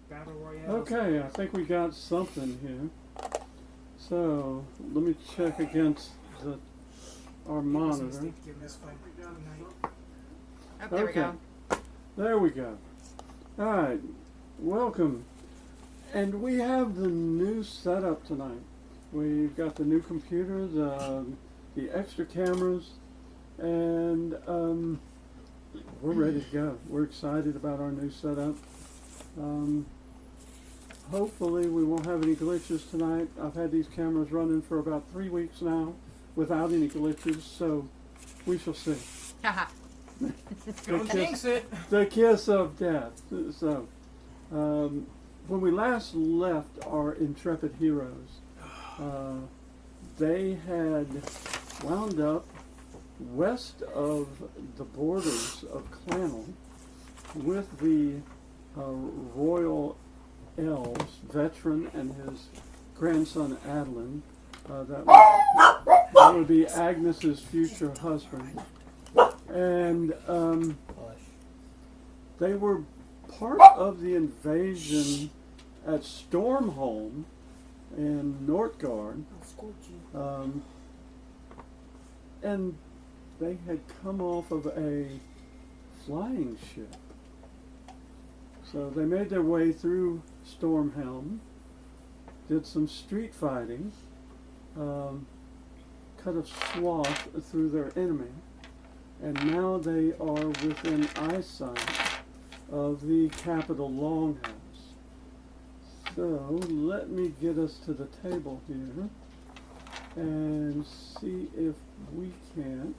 battle royale. Okay, I think we got something here. So let me check against our monitor. Oh, there we go. There we go. All right, welcome. And we have the new setup tonight. We've got the new computer, the extra cameras, and we're ready to go. We're excited about our new setup. Hopefully we won't have any glitches tonight. I've had these cameras running for about 3 weeks now without any glitches, so we shall see. Haha. Don't jinx it. The kiss of death. So, when we last left our intrepid heroes, they had wound up west of the borders of Clanhal with the royal elves, Veteran and his grandson Adlin. That would be Agnes's future husband. And they were part of the invasion at Stormholm in Nortgard. And they had come off of a flying ship. So they made their way through Stormhelm, did some street fighting, cut a swath through their enemy, and now they are within eyesight of the Capitol Longhouse. So let me get us to the table here and see if we can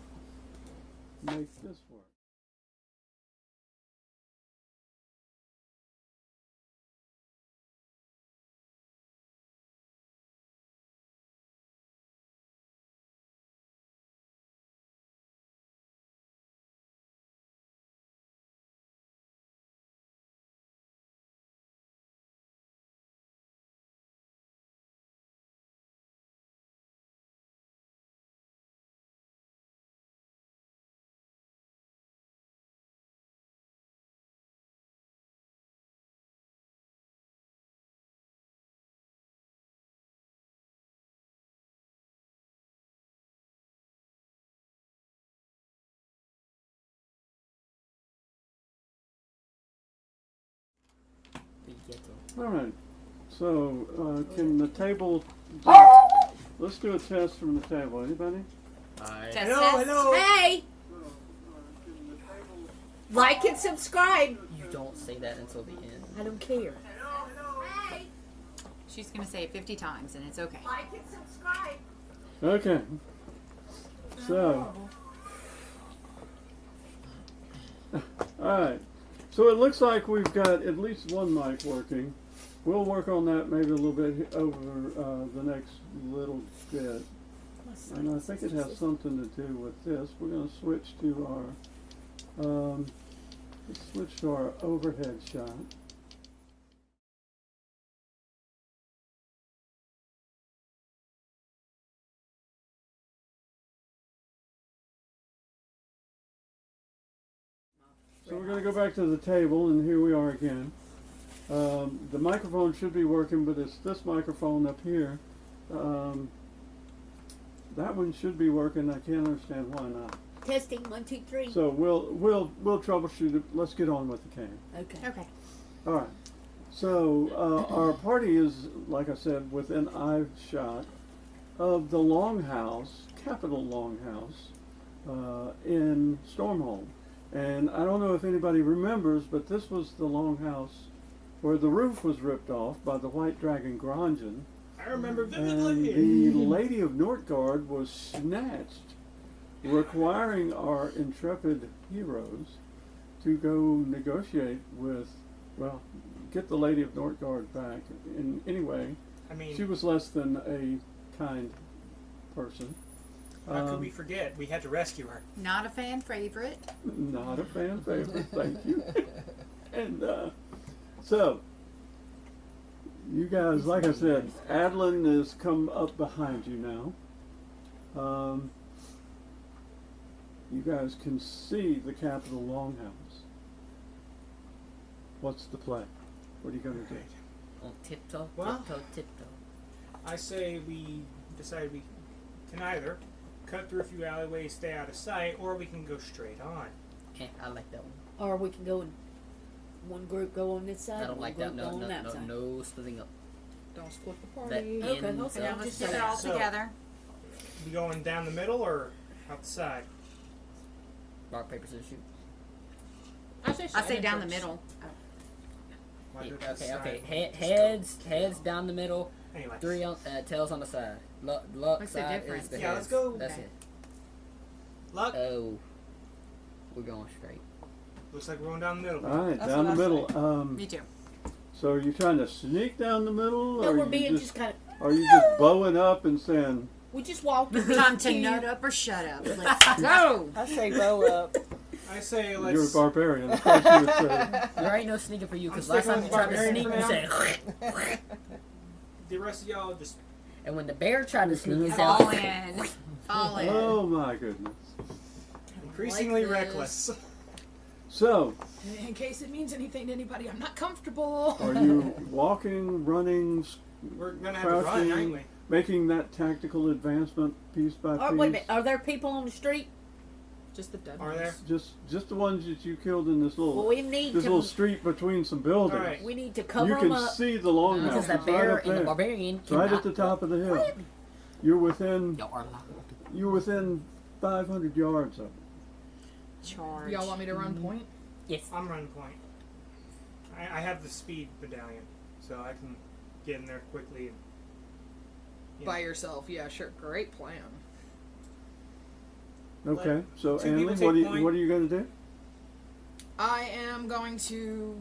make this work. All right. So, can the table? Let's do a test from the table. Anybody? Test, Hello, test. hello. Hey! Like and subscribe. You don't say that until the end. I don't care. Hey! She's going to say it 50 times, and it's okay. Like and subscribe. Okay. So. All right. So it looks like we've got at least one mic working. We'll work on that maybe a little bit over the next little bit. And I think it has something to do with this. We're going to switch to our overhead shot. So we're going to go back to the table, and here we are again. The microphone should be working, but it's this microphone up here. That one should be working. I can't understand why not. Testing 1, 2, 3. So we'll troubleshoot it. Let's get on with the game. Okay. Okay. All right. So our party is, like I said, within eye shot of the Longhouse, Capitol Longhouse, in Stormholm. And I don't know if anybody remembers, but this was the Longhouse where the roof was ripped off by the White Dragon Gronjan. I remember And vividly. the Lady of Nortgard was snatched, requiring our intrepid heroes to go negotiate with, well, get the Lady of Nortgard back. In any way, I mean, she was less than a kind person. how could we forget? We had to rescue her. Not a fan favorite. Not a fan favorite, thank you. And so, you guys, like I said, Adlin has come up behind you now. You guys can see the Capitol Longhouse. What's the play? What are you going to do? On tiptoe, Well- tiptoe. I say we decide we can either cut through a few alleyways, stay out of sight, or we can go straight on. I like that one. Or we can go in one group go on this side. I don't one like that. group No, go on no, that no, side. no splitting up. Don't split the That party. Okay, ends okay, Yeah, up- let's just get it saying. all So- together. We going down the middle or out the side? Rock, paper, scissors, shoot. I say down the entrance. middle. Why Yeah, do it to the okay, side? okay. Heads down the middle. Anyway. 3 on tails on the side. Luck What's the side difference? is the Yeah, heads. let's go. That's Okay. it. Luck. Oh, we're going straight. Looks like we're going down the middle. All right, That's down the what I middle. Me too. So are you trying to sneak down the middle, No, or we're you being just, kind of. are you just bowing up and saying, We just walked. Time to nut up or shut up. Let's go. I say bow up. I say "You're a let's. barbarian"? Of course you would say. There ain't no sneaking for you, because I'm last time sticking you tried with to sneak, barbarian you for said. The rest of y'all just. And when the bear tried to sneak, he said. Fall in. Fall in. Oh my goodness. Increasingly this. reckless. So, In case it means anything to anybody, I'm not comfortable. are you walking, running, We're gonna have to run, aren't crouching, we? making that tactical advancement piece by Oh, piece? wait a minute. Are there people on the street? Just the dead Are ones. there? Just the ones that you killed in this Well, little we need little to. street between some buildings. All right. We need to cover You them can up. see the longhouse. Because that It's right bear up and the there. barbarian It's right cannot at the top of the hill. You're within Y'all are loud. 500 yards of it. Charge. Y'all want me to run point? Yes. I'm running point. I have the speed medallion, so I can get in there quickly. And, By yourself. Yeah, sure. Great plan. Okay, so two Anley, people take point. what are you going to do? I am going to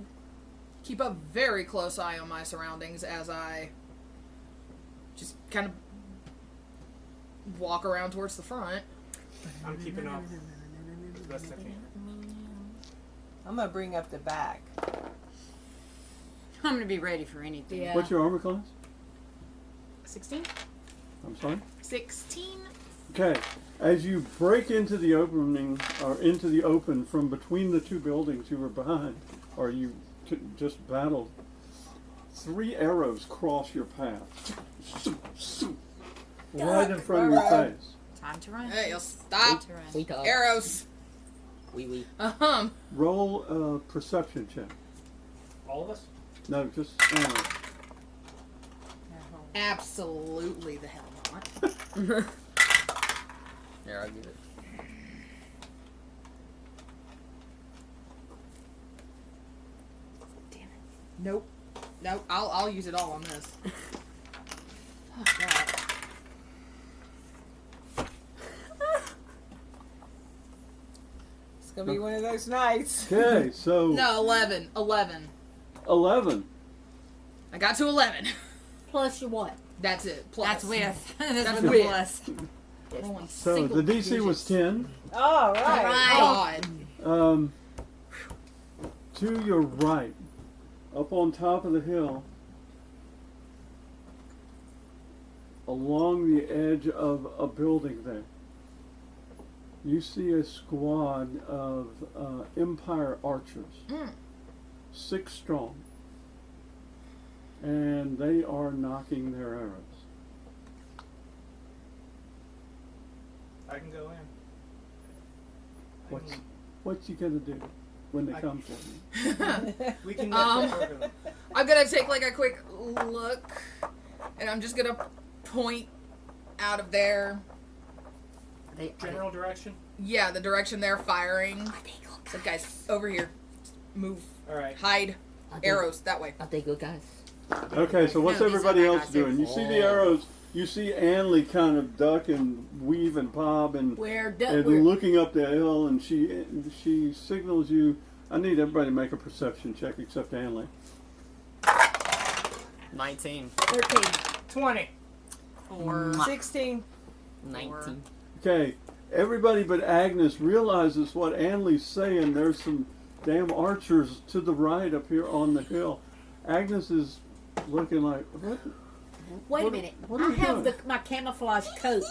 keep a very close eye on my surroundings as I just kind of walk around towards the front. I'm keeping up as best I can. I'm gonna bring up the back. I'm gonna be ready for anything. Yeah. What's your armor class? 16? I'm sorry. 16? Okay, as you break into the opening or into the open from between the two buildings you were behind, or you just battled, 3 arrows cross your path, right in front of your face. Time to run. Hey, you'll stop. Time to run. We talk. Arrows. We. Roll a perception check. All of us? No, just Anley. Absolutely the hell not. There, I'll give it. Nope. Nope. I'll use it all on this. Fuck that. It's gonna be one of those nights. Okay, so No, 11. 11. 11. I got to 11. Plus your what? That's it. Plus. That's with. That's That's with with. the plus. Rolling So single the DC was digits. 10. All right. God. To your right, up on top of the hill, along the edge of a building there, you see a squad of Empire archers, 6 strong, and they are knocking their arrows. I can go in. I What's can- what's you gonna do when they I- come for you? We can Um, get over them. I'm gonna take like a quick look, and I'm just gonna point out of there. General direction? Yeah, the direction they're firing. So guys, over here. Move. Alright. Hide. Arrows, that way. Are they good guys? Okay, so what's No, these are everybody my else guys. doing? You see the arrows. You see Anley kind of duck and weave and bob and We're looking up the hill, and she signals you. I need everybody to make a perception check except Anley. 19. 13. 20. Or 16. 19. Okay, everybody but Agnes realizes what Anley's saying. There's some damn archers to the right up here on the hill. Agnes is looking like, what? Wait What- a minute. what are I you have doing? my camouflage coat.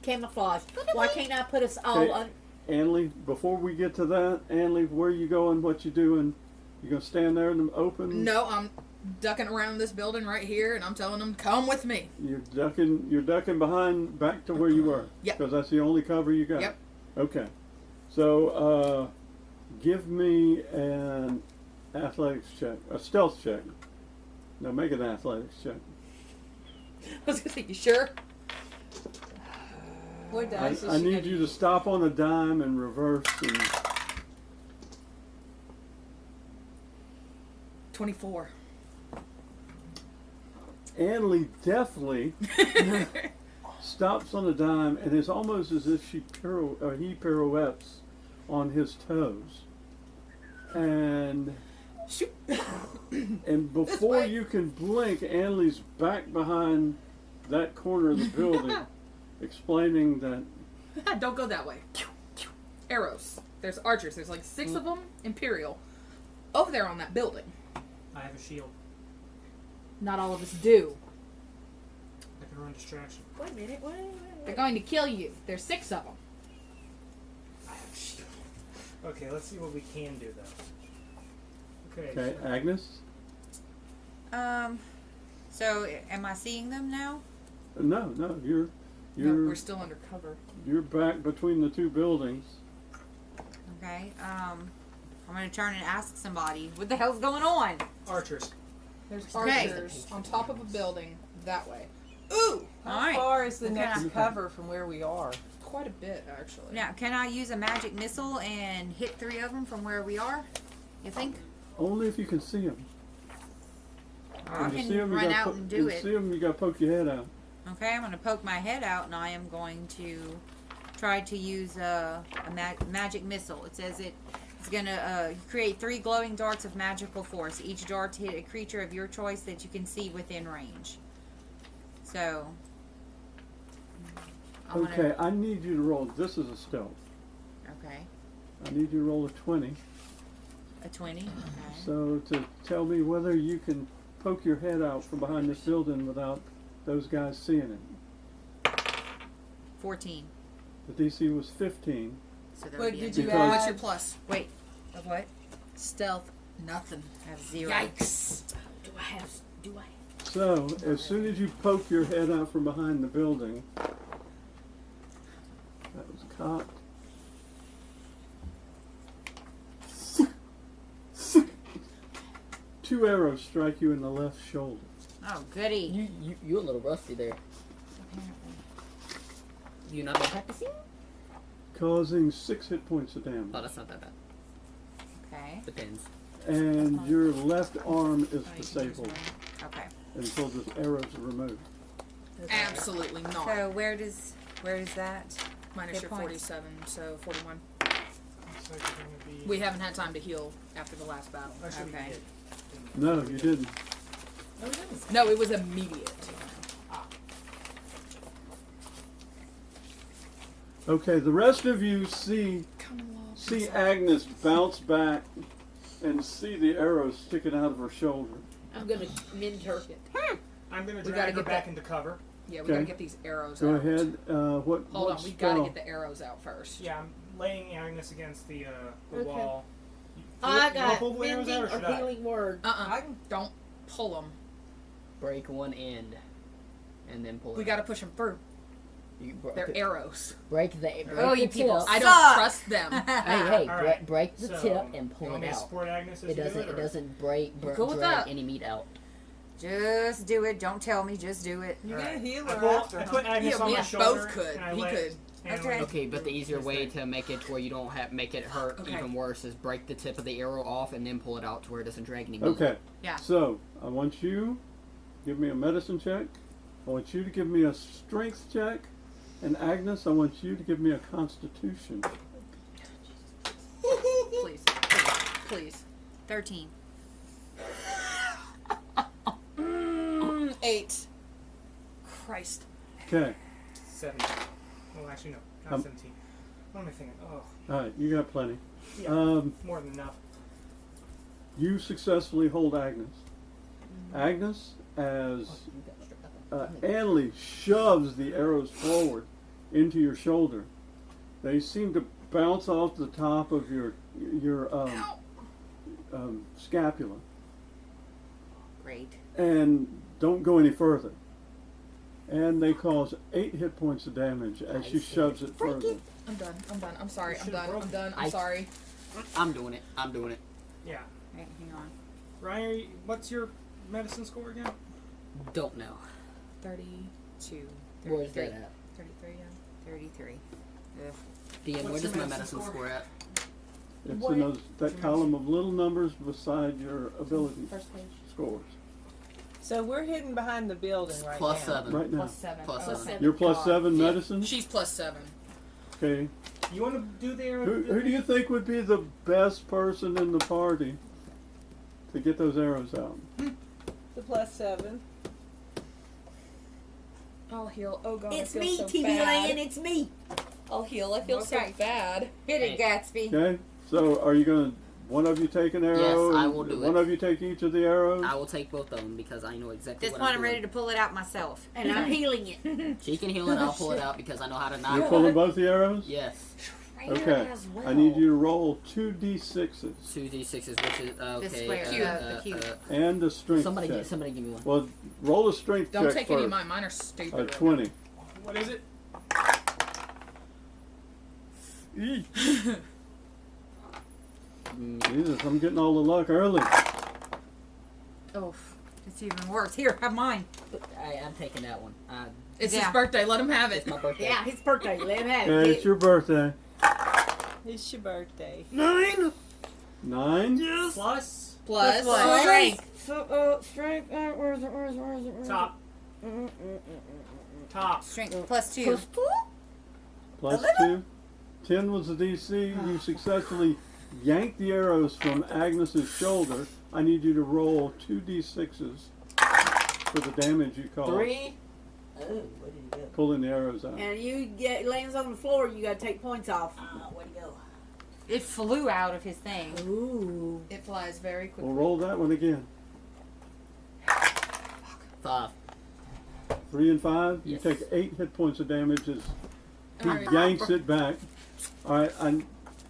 Camouflage. Why can't I put us all Okay. on? Anley, before we get to that, Anley, where you going, what you doing, You gonna stand there in the open? No, I'm ducking around this building right here, and I'm telling them, come with me. You're ducking behind back to where you were. Yep. Because that's the only cover you got. Yep. Okay. So give me an athletics check, a stealth check. No, make an athletics check. I was gonna say, you sure? What dice is I she need gonna you to use? stop on a dime and reverse and 24. Anley deftly stops on a dime, and it's almost as if he pirouettes on his toes. And Shoot. and before way. you can blink, Anley's back behind that corner of the building, explaining that Don't go that way. Arrows. There's archers. There's like 6 of them. Imperial. Over there on that building. I have a shield. Not all of us do. I can run distraction. Wait a minute. They're going to kill you. There's 6 of them. I have a shield. Okay, let's see what we can do though. Okay. okay, so- Agnes. So am I seeing them now? No, you're No, we're still undercover. you're back between the two buildings. Okay. I'm gonna turn and ask somebody what the hell's going on. Archers. There's Okay. archers on top of a building that way. Ooh! How All right. far is the Okay. next cover from where we are? Quite a bit, actually. Now, can I use a magic missile and hit 3 of them from where we are? You think? Only if you can see them. I you can see 'em, you run gotta out and do it. See them, you gotta poke your head out. Okay, I'm going to poke my head out, and I am going to try to use a magic missile. It says it's going to create 3 glowing darts of magical force. Each dart hit a creature of your choice that you can see within range. So, I'm Okay, I need you to roll. This is a stealth. Okay, I need you to roll a 20. a 20. Okay. So to tell me whether you can poke your head out from behind this building without those guys seeing it. 14. The DC was 15. So there What would be did a you Because- add? What's your plus? Wait, of what? Stealth. Nothing. I have 0. Yikes. Do I have? So as soon as you poke your head out from behind the building, that was cocked. Two arrows strike you in the left shoulder. Oh, goody. You're a little rusty there. You not been practicing? Causing 6 hit points of damage. Oh, that's not that bad. Okay. Depends. And your left arm is disabled Okay. until the arrows are removed. Absolutely not. So where does that? Minus hit your points. 47, so 41. Looks like we're gonna be. We haven't had time to heal after the last battle. Actually, we Okay. did. No, you didn't. No, it was immediate. Okay, the rest of you see Agnes bounce back and see the arrows sticking out of her shoulder. I'm gonna min-turk it. I'm gonna We gotta drag her get back that- into cover. Yeah, we Okay. gotta get these arrows Go out. ahead. What? Hold what on, we gotta spell? get the arrows out first. Yeah, I'm laying Agnes against the Okay. wall. I You wanna got pull the arrows mending out, or should or I? healing word. Uh-uh. Don't pull them. Break one end, and then pull it. We gotta push them through. They're air. arrows. Break the. Break Oh, the you people tip. I don't Suck. trust them. Hey, All right. break the So, tip and you pull want it me to out. support Agnes as It you doesn't. do It or- doesn't break. Go with drag that. any meat out. Just do it. Don't tell me. Just do it. You All get a right. healer after I him. put Agnes Yeah, on we my both shoulder. could. And I He let could. Hanley Okay. Okay, but the easier his way thing. to make it to where you don't make it hurt Okay. even worse is break the tip of the arrow off and then pull it out to where it doesn't drag any meat. Okay. Yeah. So I want you give me a medicine check. I want you to give me a strength check, and Agnes, I want you to give me a Constitution. Please. Please. 13. 8. Christ. Okay. 17. Well, actually, no. Not 17. What am I thinking? Oh, All right. You got plenty. yeah. More than enough. You successfully hold Agnes. Agnes, as Anley shoves the arrows forward into your shoulder, they seem to bounce off the top of your scapula. Great. And don't go any further. And they cause 8 hit points of damage as she shoves it further. I'm done. I'm sorry. You I'm should've done. I'm broken done. I'm sorry. I'm doing it. I'm doing it. Yeah. Right, hang on. Ryan, what's your medicine score again? Don't know. 32. Where's 33. that at? 33, yeah. 33. Ugh. DM, where What's does the my medicine medicine score? score at? It's What? in those, that column of little numbers beside your ability First page. scores. So we're hidden behind the building right Plus now. 7. Right now. Plus 7. Plus Oh, 7. You're plus God. 7 Yeah. medicine? She's plus 7. Okay. You want to do the arrow? Who do you think would be the best person in the party to get those arrows out? The plus 7. I'll heal. Oh god, It's I feel me, so TV bad. Land. It's me. I'll heal. I feel Okay. so bad. Hit it, Gatsby. Okay. So are you going to, one of you take an arrow? Yes, I and will do one it. of you take each of the arrows? I will take both of them because I know exactly This what one I'm I'm doing. ready to pull it out myself. And I'm healing it. She can heal it. I'll pull it out because I know how to knock You're it. pulling both the arrows? Yes. Okay. As well. I need you to roll 2d6s 2d6s, which is okay. square, the cube. and a strength Somebody, check. somebody give me one. Well, roll a strength Don't check take first. any of mine. Mine are stupid. right 20. What is it? Jesus, I'm getting all the luck early. Oh, it's even worse. Here, have mine. I'm taking that one. It's Yeah. his birthday. Let him have it. It's my birthday. Yeah, his birthday. Let him have Okay, it. it's your birthday. It's your birthday. 9? Plus Plus what? Strength. Strength. Where's it? top. Top. Strength plus 2. Plus 2? Plus 2. 10 was the DC. You successfully yanked the arrows from Agnes's shoulder. I need you to roll 2d6s for the damage you caused. 3. Oh, where did he go? Pulling the arrows out. And you get lands on the floor. You gotta take points off. Where'd he go? It flew out of his thing. Ooh. It flies very quickly. We'll roll that one again. 5. 3 and 5. You Yes. take 8 hit points of damage as he Alright. yanks it back. Alright,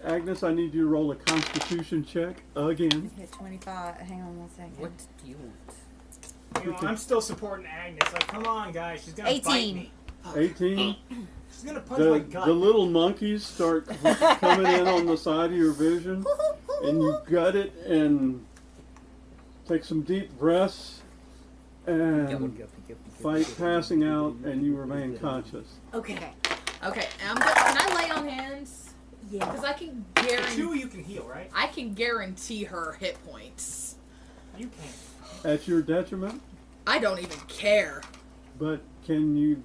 Agnes, I need you to roll a constitution check again. Hit 25. Hang on one second. What do you want? You know, I'm still supporting Agnes. Like, come on, guys. She's gonna bite 18. me. 18. She's gonna punch my gut. The little monkeys start coming in on the side of your vision, and you gut it and take some deep breaths and fight passing out, and you remain conscious. Okay. Okay, I'm good. Can I lay on hands? Yeah. Because I can The guarantee. 2 you can heal, right? I can guarantee her hit points. You can't. At your detriment, I don't even care. but do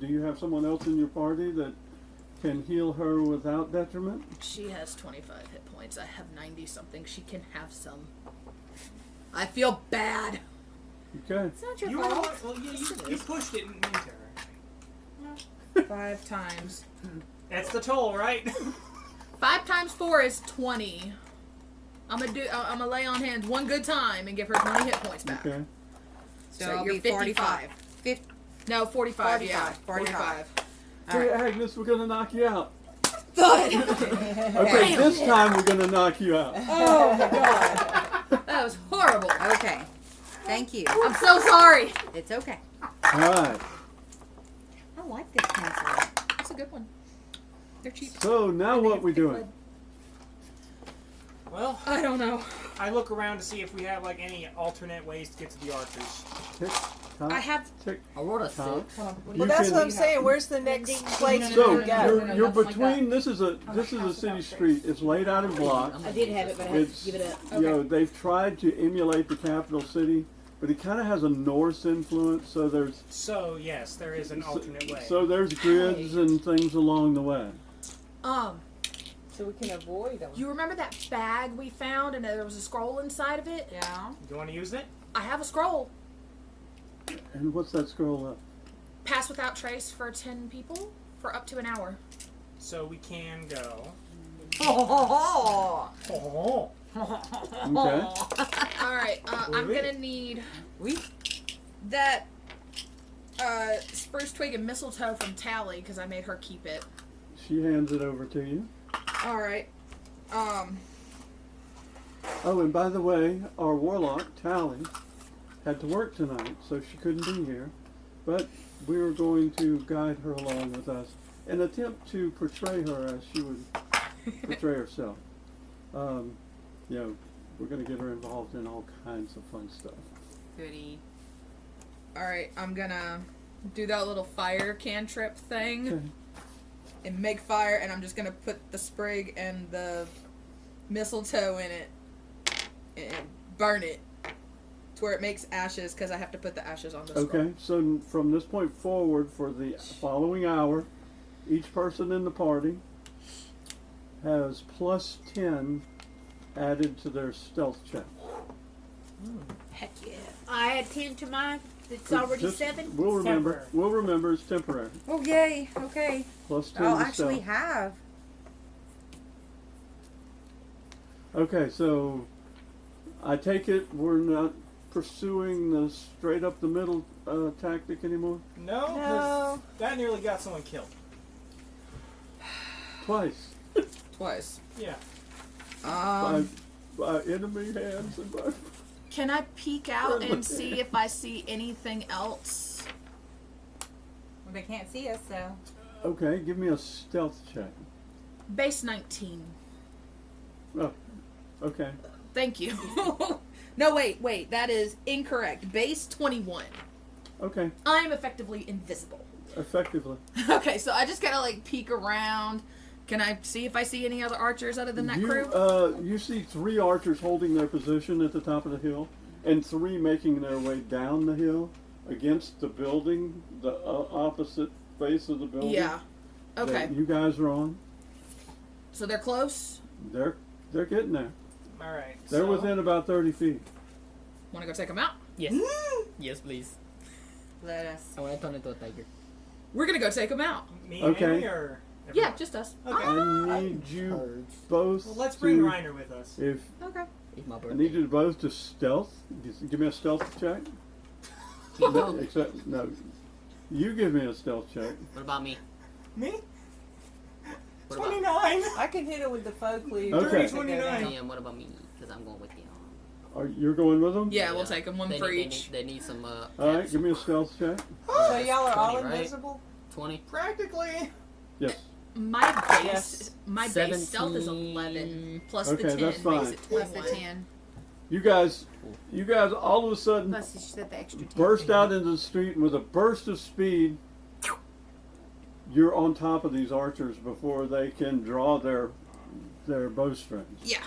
you have someone else in your party that can heal her without detriment? She has 25 hit points. I have 90 something. She can have some. I feel bad. Okay. It's not your You were the fault. one, well, you pushed it into her. 5 times. That's the toll, right? 5 times 4 is 20. I'm gonna lay on hands one good time and give her 20 hit points back. Okay. So, So it'll you're be 55. 50. No, 45. Yeah, 45. 45. Hey, Agnes, we're gonna knock you out. Good. Okay, this time we're gonna knock you out. Oh my god. That was horrible. Okay. Thank you. I'm so sorry. It's okay. All right. I like this pencil. That's a good one. They're cheap. So now what we doing? Well, I don't know. I look around to see if we have like any alternate ways to get to the archers. Tick, tock, I have. tick, I rolled a tock. 6. Hold on. What do You Well, that's can- what I'm saying. Where's the next place So we go? you're nothing like between. This is a city street. It's laid out in blocks. I did have it, but I had It's to give it up. you know they've tried to emulate the capital city, but it kind of has a Norse influence. So there's So yes, there is an alternate way. so there's grids and things along the way. So we can avoid them. You remember that bag we found and there was a scroll inside of it? Yeah. you want to use it? I have a scroll. And what's that scroll up? Pass without trace for 10 people for up to an hour. So we can go. Oh. Oh. Okay. Alright, I'm Wait. gonna need We. that spruce twig and mistletoe from Tally because I made her keep it. She hands it over to you. Alright. Oh, and by the way, our warlock, Tally, had to work tonight, so she couldn't be here. But we were going to guide her along with us and attempt to portray her as she would portray herself. You know, we're going to get her involved in all kinds of fun stuff. Goody. Alright, I'm gonna do that little fire cantrip thing Okay. and make fire, and I'm just gonna put the sprig and the mistletoe in it and burn it to where it makes ashes, because I have to put the ashes on the scroll. Okay, so from this point forward, for the following hour, each person in the party has plus 10 added to their stealth check. Heck yeah. I had 10 to mine. It's already Just- 7. We'll remember. Temporary. We'll remember it's temporary. Oh, yay. Okay. Plus 10 I'll to actually stealth. have. Okay, so I take it we're not pursuing the straight up the middle tactic anymore? No, 'cause No. that nearly got someone killed. Twice. Twice. Yeah. By enemy hands and by... Can I peek out and see if I see anything else? Well, they can't see us, so. Okay, give me a stealth check. Base 19. Oh, okay. Thank you. No, wait. That is incorrect. Base 21. Okay, I am effectively invisible. effectively. Okay, so I just gotta like peek around. Can I see if I see any other archers other than that crew? You see 3 archers holding their position at the top of the hill, and 3 making their way down the hill against the building, the opposite face of the building. Yeah. Okay. That you guys are on. So they're close. They're getting there. All right. They're so, within about 30 feet. Want to go take them out? Yes. Yes, please. Let us. I want to turn into a tiger. We're gonna go take them out. Me Okay. and Amy, or Yeah, everyone? just us. Okay. I need you both. Well, let's bring to, Reiner with us. If Okay. It's my I birthday. need you both to stealth. Give me a stealth check. No. Except no, you give me a stealth check. What about me? Me? What about 29. I can hit it with the folk leaf. Okay. to go 29. down. me? And what about me? Because I'm going with you. You're going with them? Yeah, we'll take them one They for need, each. They need some. All right, give me a stealth check. So y'all are all 20, right? invisible? 20. Practically. Yes. My base, Yes. my base stealth is 11 plus Okay, the 10 that's fine. makes it Plus 21. the 10. You guys, all of a sudden Plus you said the extra 10. burst out into the street, and with a burst of speed, you're on top of these archers before they can draw their bowstrings. Yeah.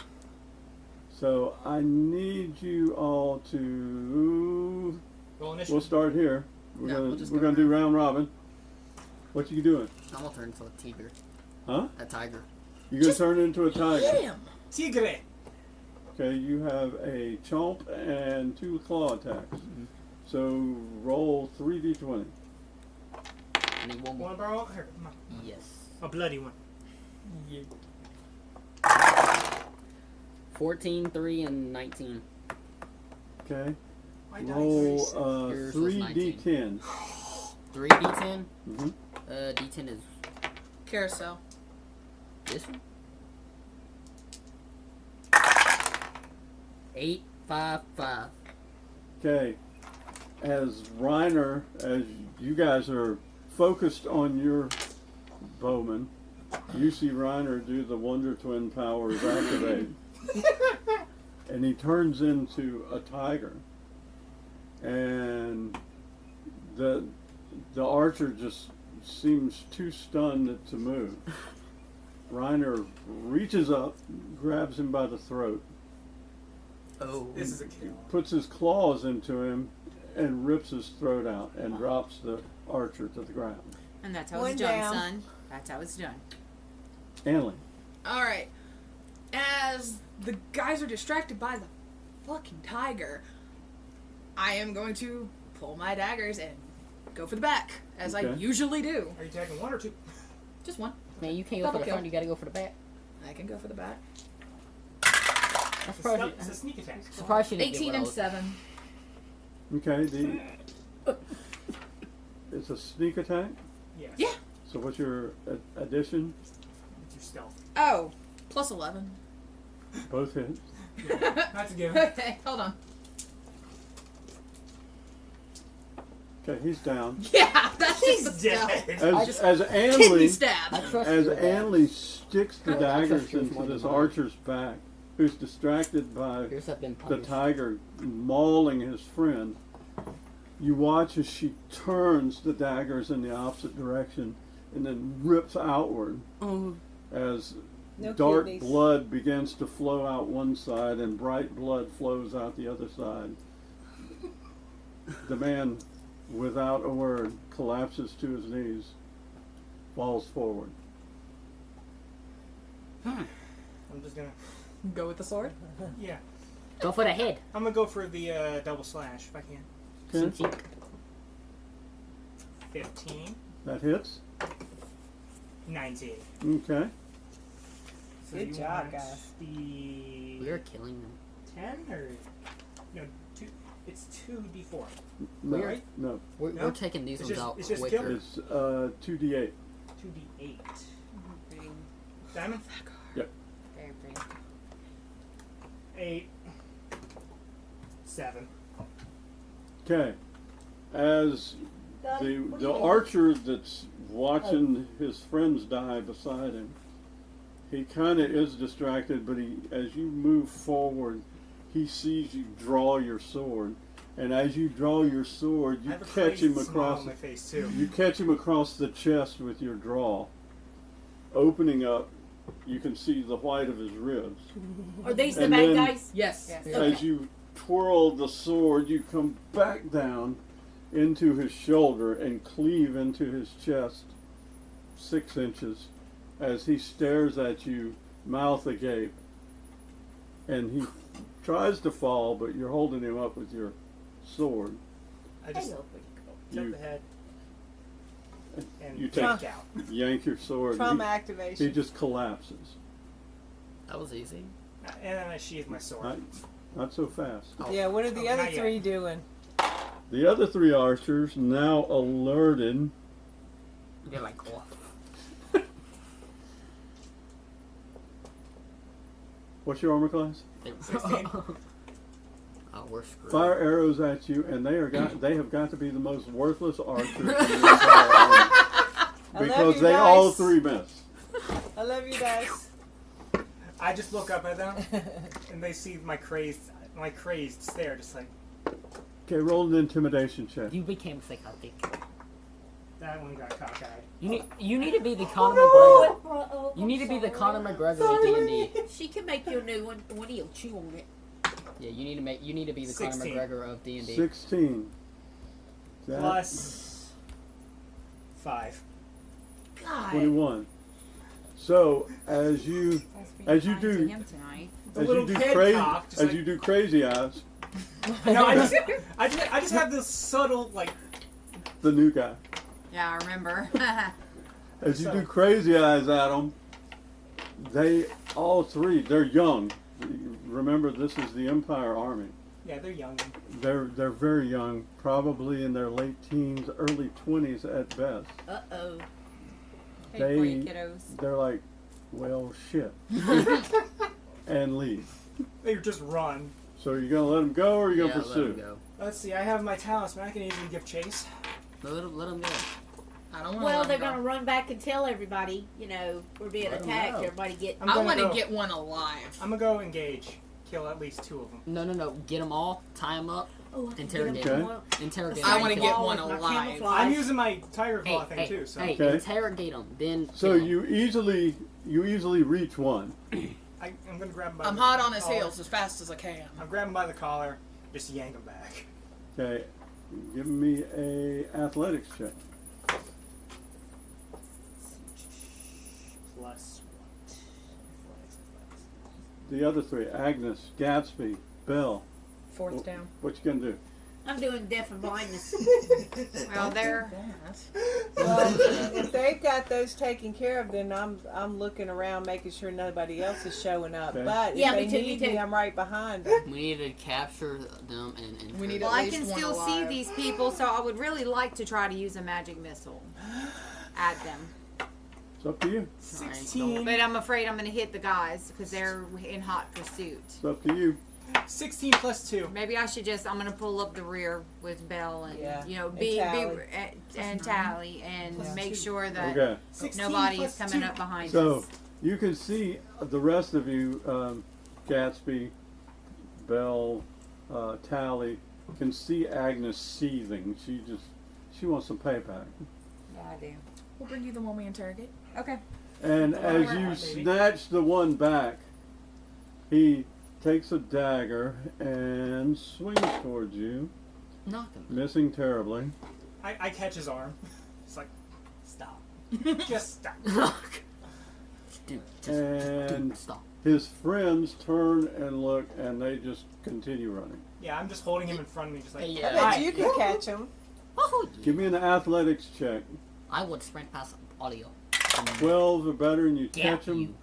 So I need you all to. Roll initiative. We'll start here. We're No, gonna we'll just we're go gonna do round robin. What you doing? I'm gonna turn into a tiger. Huh? A tiger. You gonna Just turn into a tiger? Damn. Tigre. Okay, you have a chomp and 2 claw attacks. So roll 3d20. I need one more. Want to borrow? Here, come on. Yes. A bloody one. 14, 3, and 19. Okay. My dice. Roll Yours was 3d10. 3 D10. Mm-hmm. D10 is Carousel. this one. 8, 5, 5. Okay. As Reiner, as you guys are focused on your bowman, you see Reiner do the Wonder Twin powers activate. And he turns into a tiger. And the archer just seems too stunned to move. Reiner reaches up, grabs him by the throat, Oh. This is a kill. puts his claws into him, and rips his throat out and drops the archer to the ground. And that's how One it's done, down. son. That's how it's done. Anley. Alright. As the guys are distracted by the fucking tiger, I am going to pull my daggers and go for the back, as I Okay. usually do. Are you taking 1 or 2? Just one. Man, you can't go Double for the kill. front, you gotta go for the back. I can go for the back. I'm It's surprised, a sneak attack. surprised she didn't 18 get and what I was- 7. Okay, it's a sneak attack. Yes. Yeah. So what's your addition? It's your stealth. Oh, plus 11. Both hits. That's a given. Okay, hold on. Okay, he's down. Yeah, that's He's just a dead. As kidney Anley stab. I trust as you with that. Anley sticks the I trust daggers you into more than this mine. archer's back, who's distracted by Yours have been the punished. tiger mauling his friend, you watch as she turns the daggers in the opposite direction and then rips outward as No dark kidneys. blood begins to flow out one side and bright blood flows out the other side. The man, without a word, collapses to his knees, falls forward. I'm just gonna. Go with the sword. Yeah. Go for the head. I'm gonna go for the double slash if I can. Okay, Sentric. 15, that hits. 19. Okay. So Good you job, want guys. The We are killing them. 10 or no? Two. It's 2d4. No, Right? no, No? We're taking these It's ones just- out it's just quicker. kill. it's 2d8. 2d8. Diamond. Very pretty. 8. 7. Okay. As the archer that's watching his friends die beside him, he kind of is distracted, but as you move forward, he sees you draw your sword, and as you draw your sword, I you have a catch crazy him smile across. on my face too. You catch him across the chest with your draw. Opening up, you can see the white of his ribs. Are these the And bad then- guys? Yes. Yes. As you twirl the sword, you come back down into his shoulder and cleave into his chest 6 inches as he stares at you, mouth agape. And he tries to fall, but you're holding him up with your sword. I just Hello. jump You- ahead and You take take- out. Yank your sword. Trauma He activation. just collapses. That was easy. And then I sheathe my sword. Not so fast. Yeah, what are the other not yet. 3 doing? The other 3 archers, now alerted, They're like, oh. what's your armor class? 16. Oh, we're screwed. Fire arrows at you, and they have got to be the most worthless archers in the entire army. I love Because you they guys. all 3 miss. I love you guys. I just look up at them and they see my crazed stare, just like Okay, roll an intimidation check. You became psychotic. that one got cockeyed. You need to be the Conor McGregor. You need to be the Conor McGregor of D&D. She can make you a new one when he'll chew on it. Yeah, you need to be the 16. Conor McGregor of D&D. 16. That, Plus 5. God. 21. So as you Must be you kind to do- him tonight. The as little you do head crazy cock, just as like- you do crazy eyes, No, I just have this subtle like. the new guy. Yeah, I remember. As you So- do crazy eyes at them, they all 3 they're young. Remember, this is the Empire Army. Yeah, they're young. They're very young, probably in their late teens, early 20s at best. Uh-oh. Hey, for you They- kiddos. They're like, well, shit, and leave. They just run. So you're gonna let them go, or you're Yeah, gonna let him pursue? go. Let's see. I have my talents, but I can easily give chase. No, let him go. I don't want Well, to. they're gonna run back and tell everybody, we're being Let 'em attacked. know. Everybody get. I'm I gonna want to go. get one alive. I'm gonna go engage. Kill at least 2 of them. No. Get them all. Tie them up. Oh, I can Interrogate. get 'em Okay. all. Interrogate. I them. wanna Kill get 'em. one With my alive. camouflage. I'm using my tiger claw thing Hey, too. So hey, Okay. interrogate them. Then. So kill 'em. you easily reach one. I'm gonna grab him by I'm the hot on his collar. heels as fast as I can. I'm grabbing him by the collar, just yank him back. Okay, give me a athletics check. Plus what? The other 3, Agnes, Gatsby, Belle. Fourth down. What you gonna do? I'm doing deaf and blindness. Well, they're Well, if they've got those taken care of, then I'm looking around making sure nobody else is showing up. Okay. But Yeah, if me they too, me need too. me, I'm right behind them. We need to capture them and We need well, at I least can one still see alive. these people, so I would really like to try to use a magic missile at them. It's up to you. 16. But I'm afraid I'm going to hit the guys because they're in hot pursuit. It's up to you. 16 plus 2. Maybe I should I'm going to pull up the rear with Belle and, Yeah. and Tally and Yeah. make sure that Okay. 16 nobody plus is coming 2. up behind So us. you can see the rest of you, Gatsby, Belle, Tally, can see Agnes seething. She wants some payback. Yeah, I do. We'll bring you the one we interrogate. Okay. And Come as on, you baby. snatch the one back, he takes a dagger and swings towards you, Knock him. missing terribly. I catch his arm. It's like, stop. Just stop. Knock. Dude, And stop. his friends turn and look, and they just continue running. Yeah, I'm just holding him in front of me, just like, Yeah. I bet "Hi." you can catch him. Oh, Give me an athletics check. I would sprint past audio. 12 or better, and you Gap catch him. you.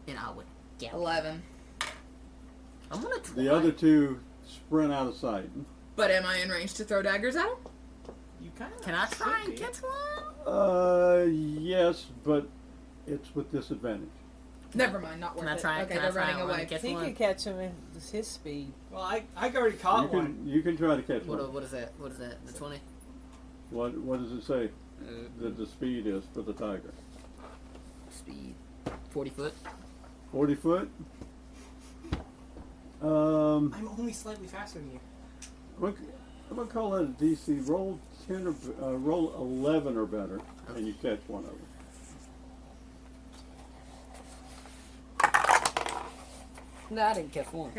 And I would gap. 11. I'm gonna try. The other two sprint out of sight. But am I in range to throw daggers at him? You kind of Can I try and catch one? Yes, but it's with disadvantage. Never mind, not worth Can I it. try? Okay, Can I they're try running and run away. and catch He one? could catch him in his speed. Well, I already caught You one. you can try to catch one. What is that? What is that? The 20? What does it say that the speed is for the tiger? Speed. 40 foot. 40 foot? I'm only slightly faster than you. I'm gonna call that a DC. Roll 10 or roll 11 or better, and you catch one of them. No, I didn't catch one.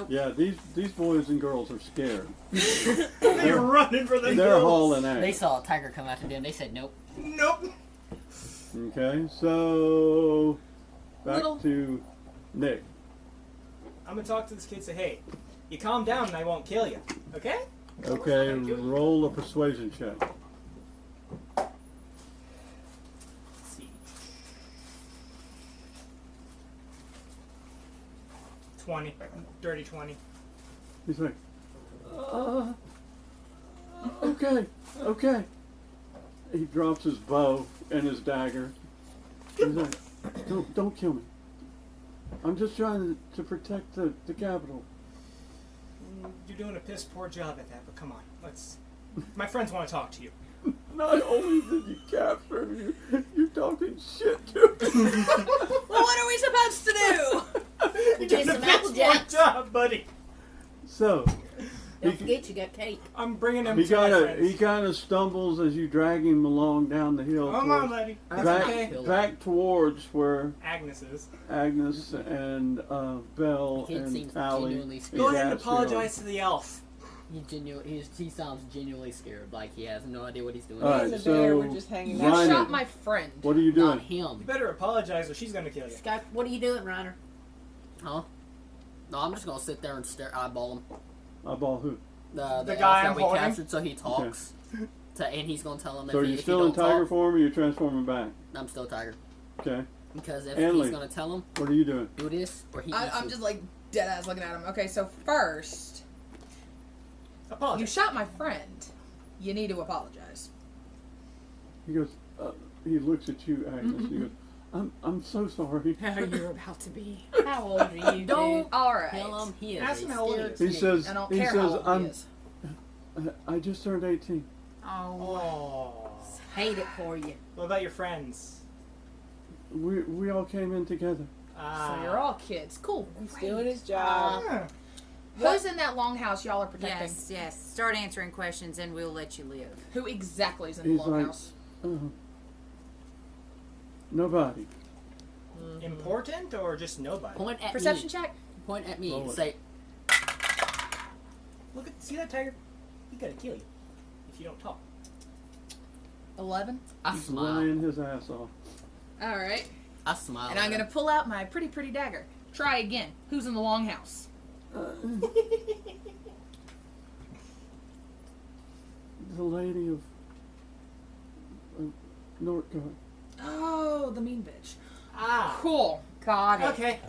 Yeah, these boys and girls are scared. They're running for the They're hills. hauling They ass. saw a tiger come after them. They said nope. Nope. Okay, so back Little- to Nick. I'm gonna talk to this kid and say, hey, you calm down and I won't kill you. Okay? Okay, roll a persuasion check. Let's see. 20. Dirty 20. He's like, okay, okay. He drops his bow and his dagger. He's like, don't kill me. I'm just trying to protect the capital. You're doing a piss poor job at that, but come on. Let's. My friends want to talk to you. Not only did you capture him, you're talking shit to him. Well, what are we supposed to do? You're Get doing a some piss Apple poor Jacks. job, buddy. So, Don't forget you got cake. I'm bringing him he to my kind friends. of stumbles as you drag him along down the hill. Come on, buddy. That's back, okay. back towards where Agnes is. Agnes and Belle Kid and seems Tally. genuinely and scared. Go ahead and Gatsby apologize to the elf. He sounds genuinely scared. Like he has no idea what he's doing. All Me right, and the so bear were just hanging You out. Reiner, shot my friend. what are you doing? Not him. You better apologize or she's gonna kill you. Scott, what are you doing, Reiner? Huh? No, I'm just gonna sit there and eyeball him. Eyeball who? The guy elf that I'm we holding? captured, so he talks. And he's gonna tell him So if are he, you if still he in don't tiger talk, form or you're transforming back? I'm still tiger. Okay. Because if Anley. he's gonna tell him, What are you doing? do this, or he I'm just like dead ass looking at him. Okay, so first, you Apologize. shot my friend. You need to apologize. He goes, he looks at you, Agnes. He goes, I'm so sorry. You're about to be. How old are you, Don't dude? All right. kill him. He is Ask a him how old he scared is. He kid. says, I don't he care says, how old he is. I just turned 18. Oh. Oh. Hate it for you. What about your friends? We all came in together. So you're all kids. Cool. He's doing his job. Ah. Who's in that longhouse y'all are protecting? Yes, yes. Start answering questions and we'll let you live. Who exactly is in the He's like- longhouse? Nobody. Important or just nobody? Point at Perception me. check. Point at me Roll and it. say, Look at, see that tiger? He gonna kill you if you don't talk. 11. I He's smile. lying his ass off. All right. I smile. And I'm at gonna him. pull out my pretty dagger. Try again. Who's in the longhouse? The lady of Nortgard. Oh, the mean bitch. Ah. Cool. Got it. Okay.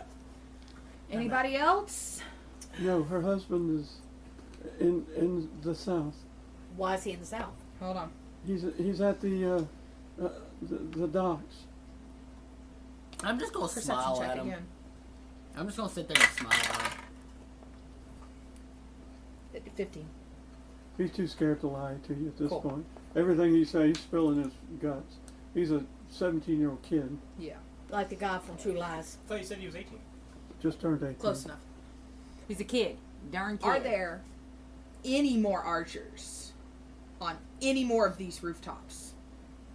Anybody else? No, her husband is in the south. Why is he in the south? Hold on. He's at the The docks. I'm just gonna Perception smile check at him. again. I'm just gonna sit there and smile at him. 15. He's too scared to lie to you at this Cool. point. Everything he says, he's spilling his guts. He's a 17-year-old kid, Yeah. Like the guy from True Lies. I thought you said he was 18. just turned 18. Close enough. He's a kid. Darn kid. Are there any more archers on any more of these rooftops?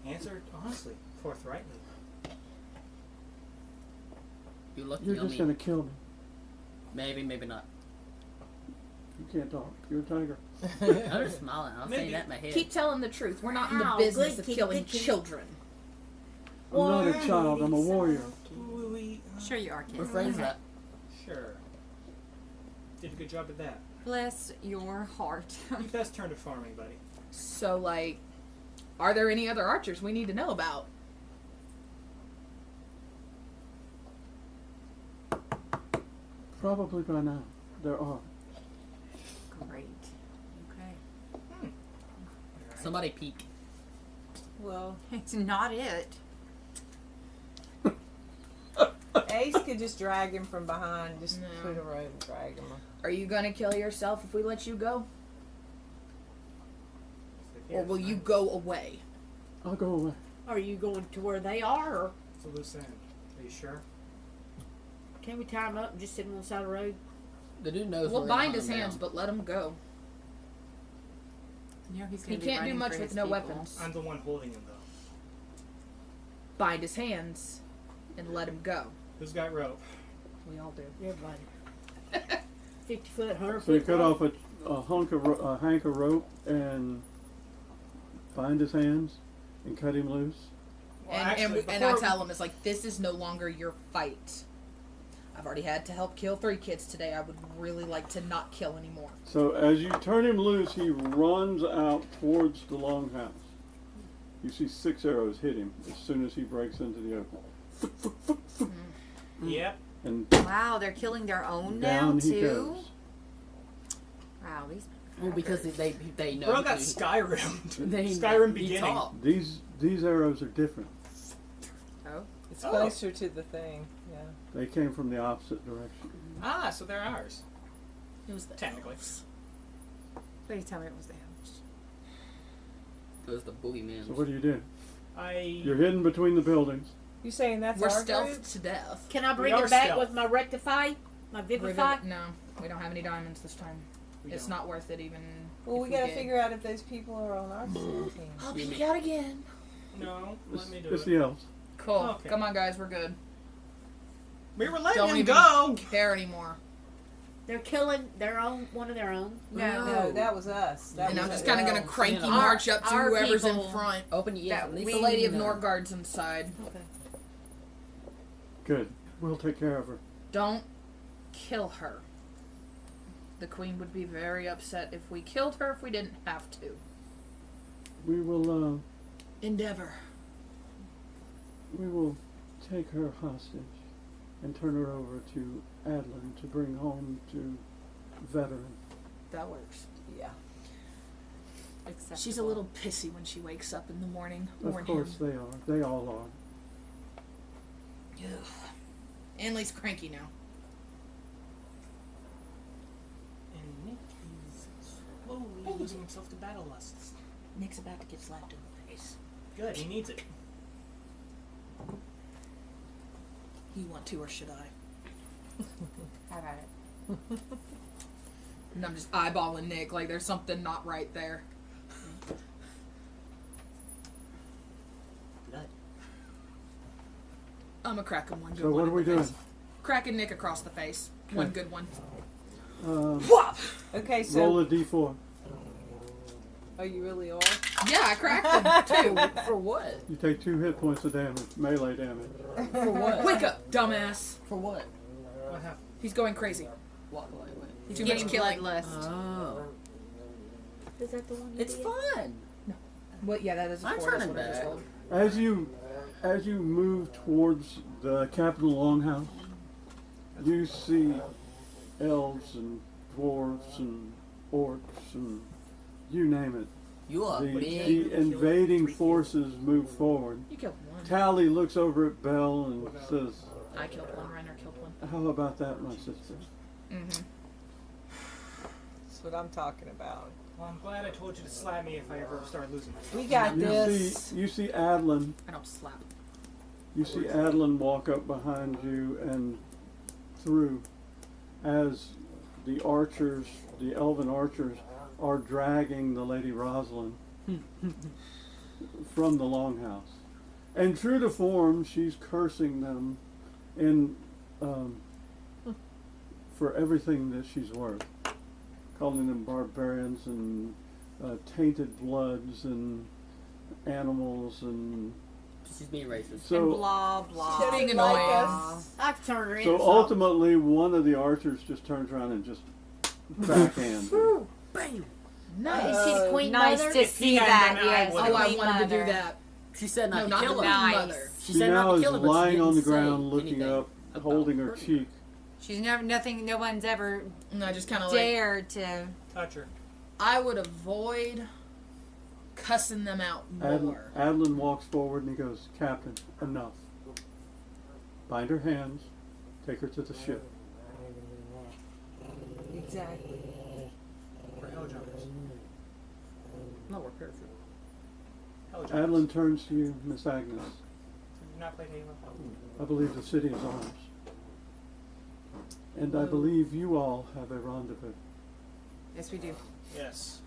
Answer honestly, forthrightly. You look You're yummy. just gonna kill me. Maybe, maybe not. You can't talk. You're a tiger. I'm just smiling. I'll say Maybe. that in my head. Keep telling the truth. We're not in the Ow, business good of kitty, killing good kitty. children. I'm not a child. I'm a warrior. Sure. Sure you are, kid. Rephrase that. Sure. Did a good job at that. Bless your heart. You best turn to farming, buddy. So, like, are there any other archers we need to know about? Probably by now. There are. Great. Okay. Somebody peek. Well, It's not it. Ace could just drag him from behind, just No. put a rope and drag him. Are you gonna kill yourself if we let you go? Or will you go away? I'll go away. Are you going to where they are, or It's a loose end. Are you sure? can we tie him up and just sit him on the side of the road? The dude knows We'll we're gonna bind hunt his him hands, down. but let him go. You know he's He gonna be can't do running much for with his no people. weapons. Um, I'm the one holding him, though. Bind his hands and let him go. Who's got rope? We all do. Everybody. 50 foot, 100 So you foot. cut rope. off a hank of rope and bind his hands and cut him loose. Well, And actually, and I before- tell him, it's like, this is no longer your fight. I've already had to help kill 3 kids today. I would really like to not kill anymore. So as you turn him loose, he runs out towards the longhouse. You see 6 arrows hit him as soon as he breaks into the open. Yep. And Wow, they're killing their own now down he too. goes. Wow, these. Well, because they know. Bro got he- Skyrim. they Skyrim he beginning. talked. These arrows are different. Oh. It's Oh. closer to the thing. Yeah. They came from the opposite direction. Ah, so they're ours. It was the Technically. Please tell me it was the elves. It was the boogeyman. So what do you do? I. You're hidden between the buildings. You saying that's We're our stealthed group? to death. Can I bring We are him back stealth. with my rectify? My vivify? No, we don't have any diamonds this time. We It's don't. not worth it even. Well, if we gotta did. figure out if those people are on our team. I'll peek out again. No, It's, let me do it's it. the elves. Cool. Okay. Come on, guys. We're good. We were letting Don't him even go. care anymore. They're killing their own, one of their own. No. No, that was us. That And was I'm just the kind of gonna elves. cranky Our- march up to our whoever's people- in front. Open your ears. That at least we- The Lady of know. Nortgard's inside. Okay. Good. We'll take care of her. Don't kill her. The queen would be very upset if we killed her if we didn't have to. We will Endeavor. take her hostage and turn her over to Adlin to bring home to Veteran. That works. Yeah. Acceptable. She's a little pissy when she wakes up in the morning. Of Warn course him. they are. They all are. Ugh. Anley's cranky now. And Nick is slowly losing himself to battle lusts. Nick's about to get slapped in the face. Good, he needs it. You want to, or should I? How about it? And I'm just eyeballing Nick like there's something not right there. Blood. I'm gonna crack him one good So one. what are in we the doing? face. Cracking Nick across the face. One good one. Okay, so Roll a d4. oh, you really are? Yeah, I cracked him too. For what? You take 2 hit points of damage, melee damage. For what? Wake up, dumbass. For what? What happened? He's going crazy. What? Wait. Too much Getting killing. bloodlust. Oh. Is that the one you It's did? fun. What? Yeah, that is a I'm 4. That's turning what I just back. rolled. As you move towards the Capitol Longhouse, you see elves and dwarves and orcs and you name it You are The big. invading forces move forward. You killed one. Tally looks over at Belle and says, I killed one. Reiner killed one. "How about that, my sister?" Mm-hmm. That's what I'm talking about. Well, I'm glad I told you to slap me if I ever start losing myself. We got You this. you see Adlin. I don't slap. You see Adlin walk up behind you and through as the archers, the elven archers, are dragging the Lady Rosalind from the Longhouse. And true to form, she's cursing them in for everything that she's worth. Calling them barbarians and tainted bloods and animals and She's being racist. And so blah blah. She Being doesn't like annoying. us. I can turn her so into ultimately one of the archers just turns around and just backhands her. Bam! Nice. Is she the queen Nice mother? to If he see hadn't that. done that, I Yes. would've. Oh, I Queen wanted to mother. do that. She said not No, to not the kill queen her. Nice. mother. She She said now not to is kill her, but she lying on the didn't say ground, looking anything up, about holding her hurting cheek. She's never nothing. No one's ever And I just kind of like, dared to. Touch her. I would avoid cussing them out more. Adlin walks forward and he goes, "Captain, enough. Bind her hands, take her to the ship." Exactly. For hell jumpers. No, we're perfect. Hell jumpers. Adlin turns to you, Miss Agnes. So you've not played Halo? I believe the city is ours. And I believe you all have a rendezvous. Yes, we do. Yes.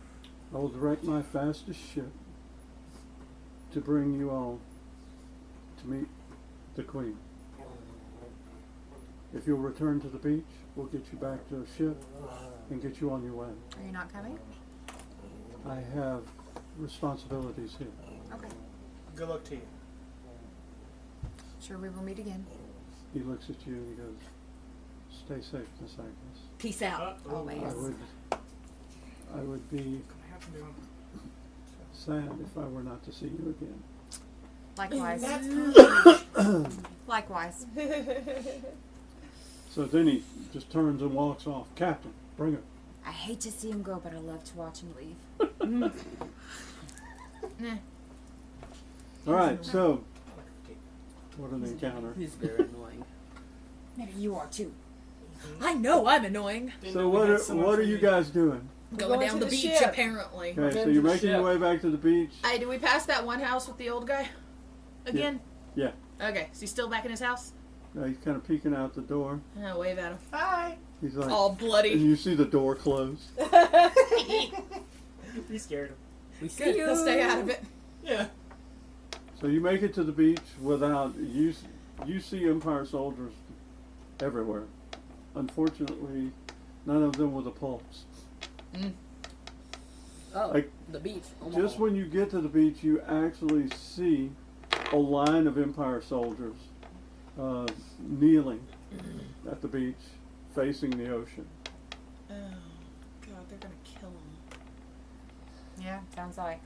I will direct my fastest ship to bring you all to meet the Queen. If you'll return to the beach, we'll get you back to a ship and get you on your way. Are you not coming? I have responsibilities here. Okay. Good luck to you. Sure, we will meet again. He looks at you and he goes, "Stay safe, Miss Agnes. Peace out. Always. I would be Gonna happen to him. sad if I were not to see you again." Likewise. Likewise. So then he just turns and walks off. "Captain, bring her." I hate to see him go, but I love to watch him leave. Nah. All right, so what an encounter. He's very annoying. Maybe you are too. I know I'm annoying. Didn't So know we what had are someone what for are you guys doing? Going going down to the the beach, ship. apparently. Okay, so Revenge you're of the making your ship. way back to the beach. Hey, did we pass that one house with the old guy? Again? Yeah. Okay, is he still back in his house? He's kind of peeking out the door. Oh, wave at him. Hi. He's like, All and bloody. you see the door close. You scared him. We see Good, you. he'll stay out of it. Yeah. So you make it to the beach without you. You see Empire soldiers everywhere. Unfortunately, none of them with a pulse. Oh, Like, the beach. Just when you get to the beach, you actually see a line of Empire soldiers kneeling at the beach, facing the ocean. Oh, God, they're gonna kill him. Yeah, sounds like.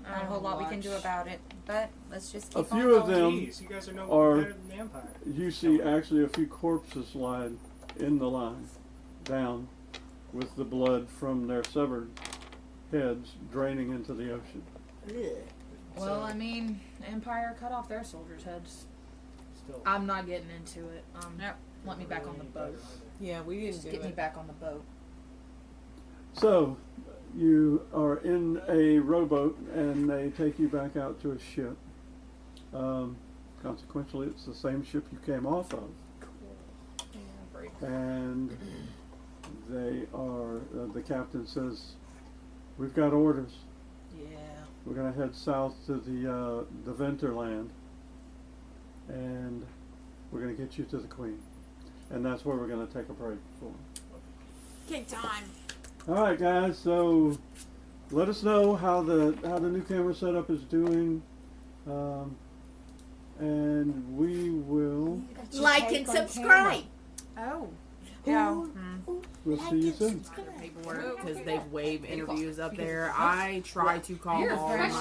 Not a whole lot we can do about it, but let's just A keep on few of going. them Jeez, you guys are no are- better than the Empire. You see actually a few corpses lying in the line, down, with the blood from their severed heads draining into the ocean. Well, I mean, Empire cut off their soldiers' heads. Still. I'm not getting into it. Yep. Let me back on the boat. Yeah, we didn't Just do get me it. back on the boat. So, you are in a rowboat and they take you back out to a ship. Consequently, it's the same ship you came off of. Yeah, break. And they are, the captain says, "We've got orders. Yeah. We're going to head south to the Venterland, and we're going to get you to the Queen." And that's where we're going to take a break for. Take time. All right, guys. So let us know how the new camera setup is doing, and we will. Like and subscribe. Oh. Yeah. We'll see you soon. Paperwork because they've waived interviews up there. I try to call all my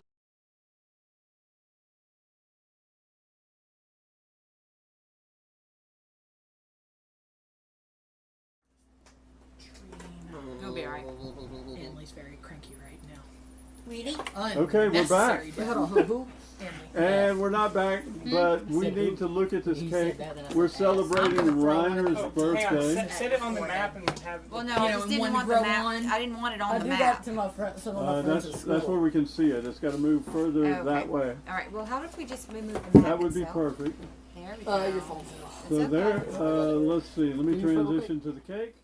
You'll be alright. Emily's very cranky right now. Really? Okay, we're back. Unnecessary Wait, hold on, who? And we're not back, but we Said need who? to look at this He cake. said that, and I We're asked. celebrating Reiner's Oh, hang on. birthday. Set it on the map and have. Well, no, You I know, just in didn't one want the row map. one. I didn't want it on I the do map. that to my friends, some of my friends at school. That's where we can see it. It's got to move further Okay. that way. All right. Well, how if we just move the map? That would be itself? perfect. There we go. Your phone fell off. So It's there, okay. let's see. Let me Can you flip it? transition to the cake.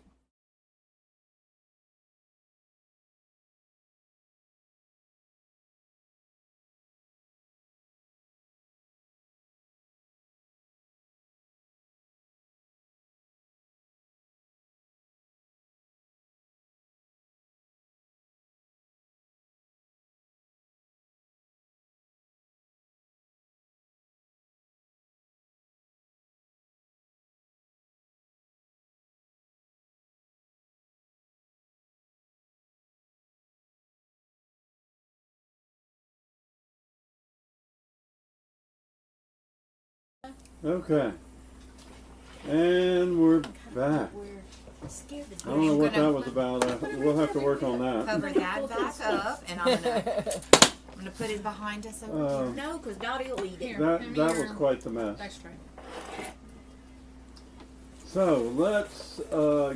Okay. And we're back. Scared to I don't know what gonna- that was about. We'll have to work on that. Cover that back up, and I'm gonna put it behind us over here. No, because Dottie will eat it. Here. That was quite the mess. Next try. So let's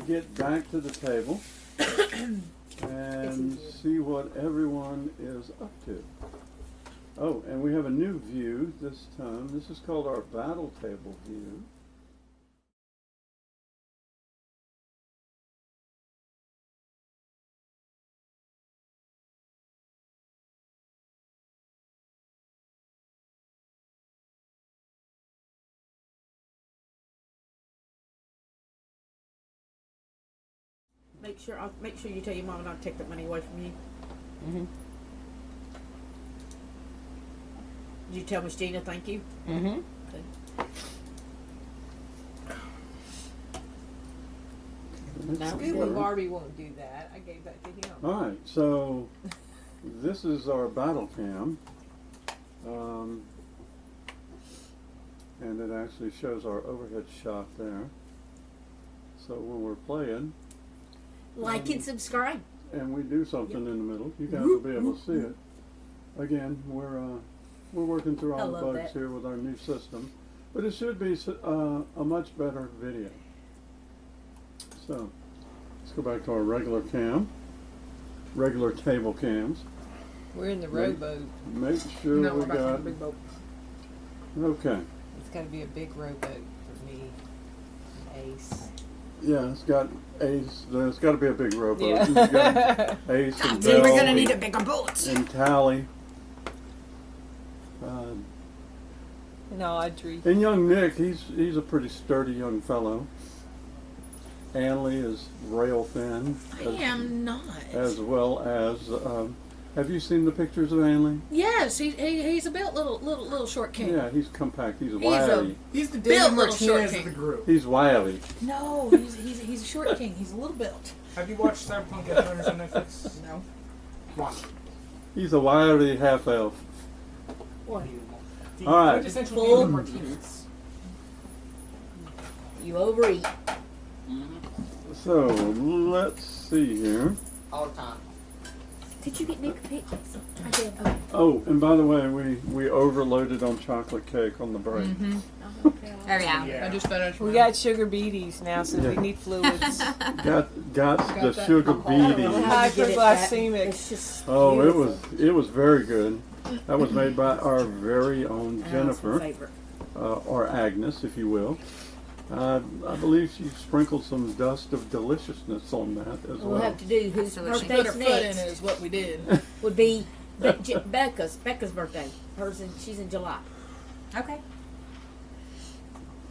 get back to the table and see what everyone is up to. Oh, and we have a new view this time. This is called our battle table view. Make sure you tell your mom not to take that money away from you. Mhm. Did you tell Miss Gina thank you? Mhm. Let's see. Scuba Barbie won't do that. I gave that to him. All right, so this is our battle cam. And it actually shows our overhead shot there. So when we're playing Like and subscribe. and we do something in the middle, you guys will be able to see it. Again, we're working through I all the love bugs that. here with our new system, but it should be a much better video. So let's go back to our regular table cams. We're in the Right. rowboat. Make sure No, we we're back on got the big boat. okay. It's got to be a big rowboat for me. Ace. Yeah, it's got Ace. It's got to be a big rowboat. Yeah. It's got Ace and Then we're Belle gonna need a bigger boat. and Tally. And Audrey. And young Nick, he's a pretty sturdy young fellow. Anley is rail thin. I am not. As well as, have you seen the pictures of Anley? Yes, he's a built little short king. Yeah, he's compact. He's He's wily. He's the Built David little short Martinez of king. the group. He's wily. No, he's a short king. He's a little built. Have you watched Cyberpunk Edgerunners on Netflix? No. Watch it. He's a wily half elf. What? The All right. quintessential Full- David Martinez. You overeat. So let's see here. All the time. Did you get Nick pictures? I did. Oh. Oh, and by the way, we overloaded on chocolate cake on the break. Okay. There we go. Yeah. I just finished. We mine. got sugar beaties now, so Yeah. we need fluids. Got the that. sugar I don't know beaties. how to get it back. Hyperglycemic. It's just Oh, beautiful. it was very good. That was made by our very own Oh, it's my Jennifer, favorite. or Agnes, if you will. I believe she sprinkled some dust of deliciousness on that as We'll well. have to do whose So we should Put her birthday's foot in next. is what we did. Would be Becca's birthday. She's in July. Okay.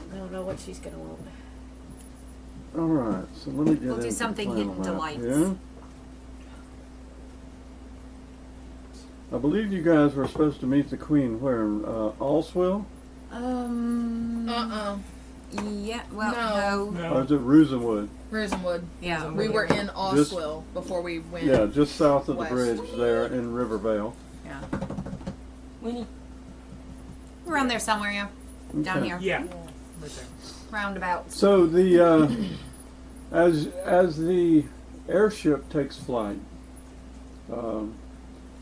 I don't know what she's gonna want. All right, so let me get We'll do into something the hidden final map delights. here. I believe you guys were supposed to meet the Queen where Allswell, Yeah. Well, No. no. or is it Rosenwood? Rosenwood. Yeah. We were in Oswell before we went. Yeah, just south of the West. bridge there in Rivervale. Yeah. Winnie. Around there somewhere, yeah. Down Okay. here. Yeah. Right there. Roundabout. So the as the airship takes flight,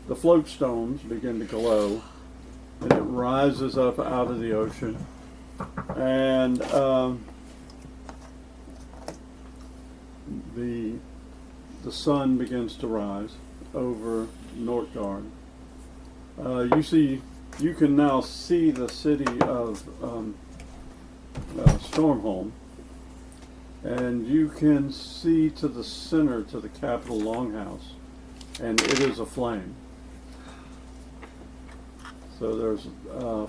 the float stones begin to glow, and it rises up out of the ocean, and the sun begins to rise over Nortgard. You can now see the city of Stormholm, and you can see to the center, to the Capitol Longhouse, and it is aflame. So there's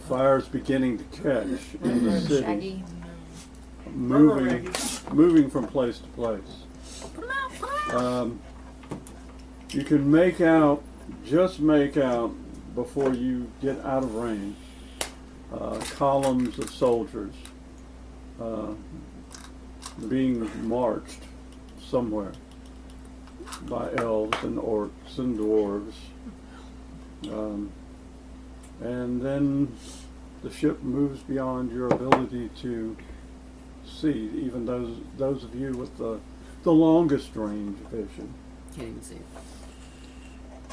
fires beginning to catch in the city, Shaggy. moving from place to place. You can just make out before you get out of range, columns of soldiers being marched somewhere by elves and orcs and dwarves. And then the ship moves beyond your ability to see, even those of you with the longest range vision. Can't even see it.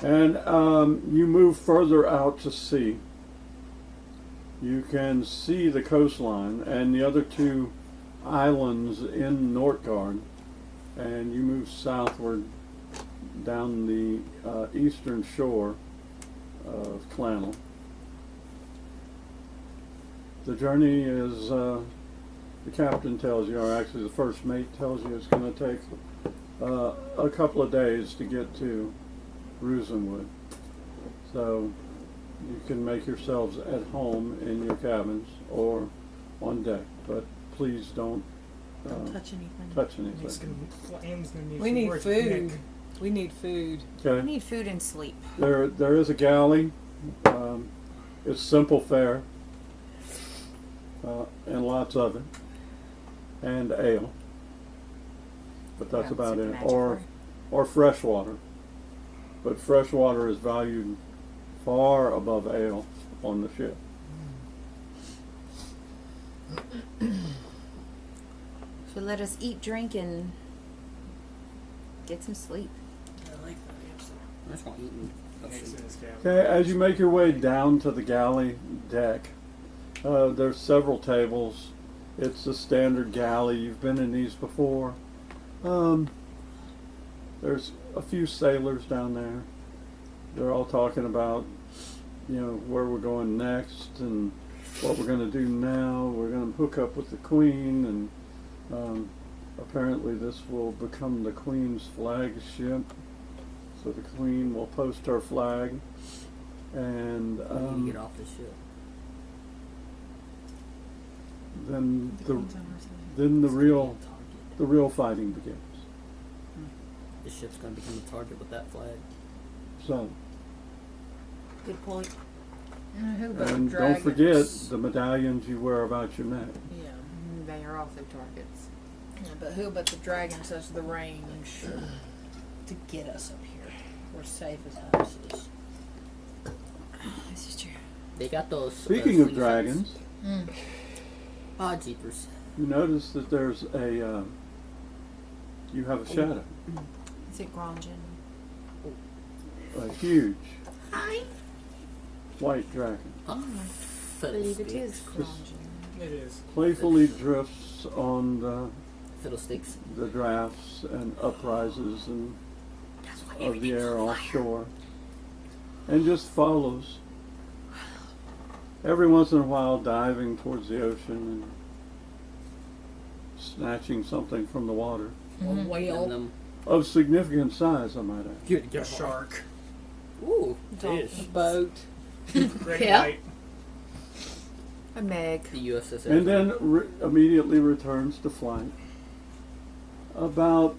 And you move further out to sea. You can see the coastline and the other two islands in Nortgard, and you move southward down the eastern shore of Clanhal. The journey is, the captain tells you, or actually the first mate tells you, it's going to take a couple of days to get to Rosenwood. So you can make yourselves at home in your cabins or on deck, but please don't touch anything. touch anything. We need food. We need food. I Okay. need food and sleep. There is a galley. It's simple fare, and lots of it, and ale. But that's Yeah, about super it. magic Or fresh water. But fresh water is valued far above ale on the ship. So let us eat, drink, and get some sleep. I like that answer. That's not eating. Okay, as you make your way down to the galley deck, there's several tables. It's a standard galley. You've been in these before. There's a few sailors down there. They're all talking about, where we're going next and what we're going to do now. We're going to hook up with the Queen, and apparently this will become the Queen's flagship. So the Queen will post her flag, and I need to get off this ship. then The the Queen's on our side. then the real Target. the real fighting begins. This ship's gonna become a target with that flag. So, Good point. Who but and don't dragons? forget the medallions you wear about your neck. Yeah. They are also targets. Yeah, but who but the dragons has the range to get us up here? We're safe as houses. This is true. They got those. Speaking of sleeve dragons, Mm. fights. Ah, jeepers. you notice that there's you have a shadow, Is it Gronjan? a huge white dragon, I So to believe it speak. is Gronjan. It is. playfully drifts on Fiddlesticks. the drafts and uprises and That's why of the everything's air on fire. offshore, and just follows. Every once in a while, diving towards the ocean and snatching something from the water A And whale. them. of significant size, I might add. Good A shark. Ooh, Dolphin. fish. Boat. Great Yeah. white. A Meg. The USS. And then immediately returns to flight. About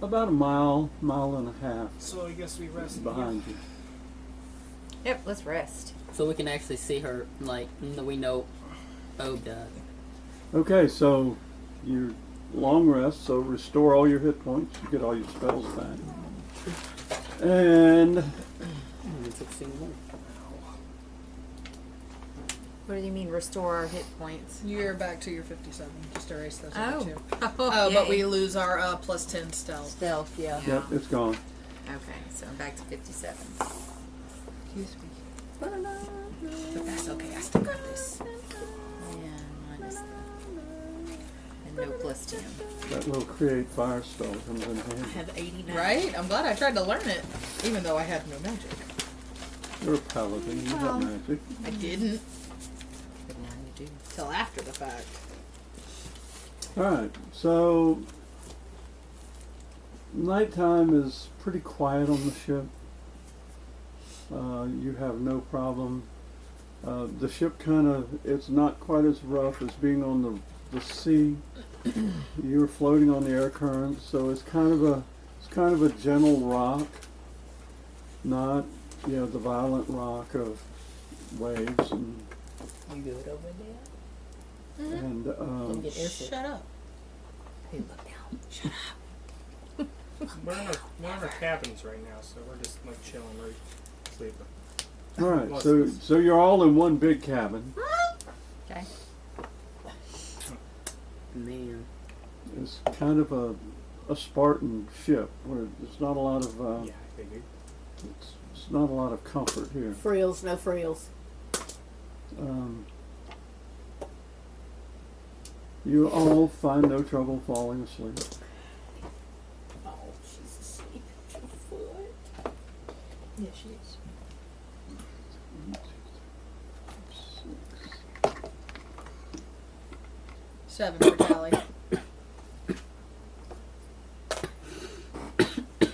a mile and a half So I guess we rest here. behind you. Yep, let's rest. So we can actually see her, like, we know. Oh, died. Okay, so you long rest, so restore all your hit points. You get all your spells back. And We took a single one. What do you mean restore our hit points? You're back to your 57. Just erase those Oh. other two. Oh, but we lose our +10 stealth. Stealth, yeah. yep, it's gone. Okay, so I'm back to 57. Excuse me. But that's okay. I still got this. And minus and no plus 10. That little create fire spell comes in I handy. have 89. Right? I'm glad I tried to learn it, even though I had no magic. You're a paladin. You got magic. I didn't But now you do. till after the fact. All right. So nighttime is pretty quiet on the ship. You have no problem. The ship it's not quite as rough as being on the sea. You're floating on the air current, so it's kind of a gentle rock, not the violent rock of waves and You good over there? and Let me get airship. Shut up. Hey, look down. Shut up. We're in our cabins right now, so we're just like chilling, we're sleeping. all right. So you're all in one big cabin. Okay. Man. It's kind of a Spartan ship where there's not a lot of Yeah, I figured. it's not a lot of comfort here. Frills, no frills. You all find no trouble falling asleep. Oh, she's asleep at your foot. Yeah, she is. Seven for Tally.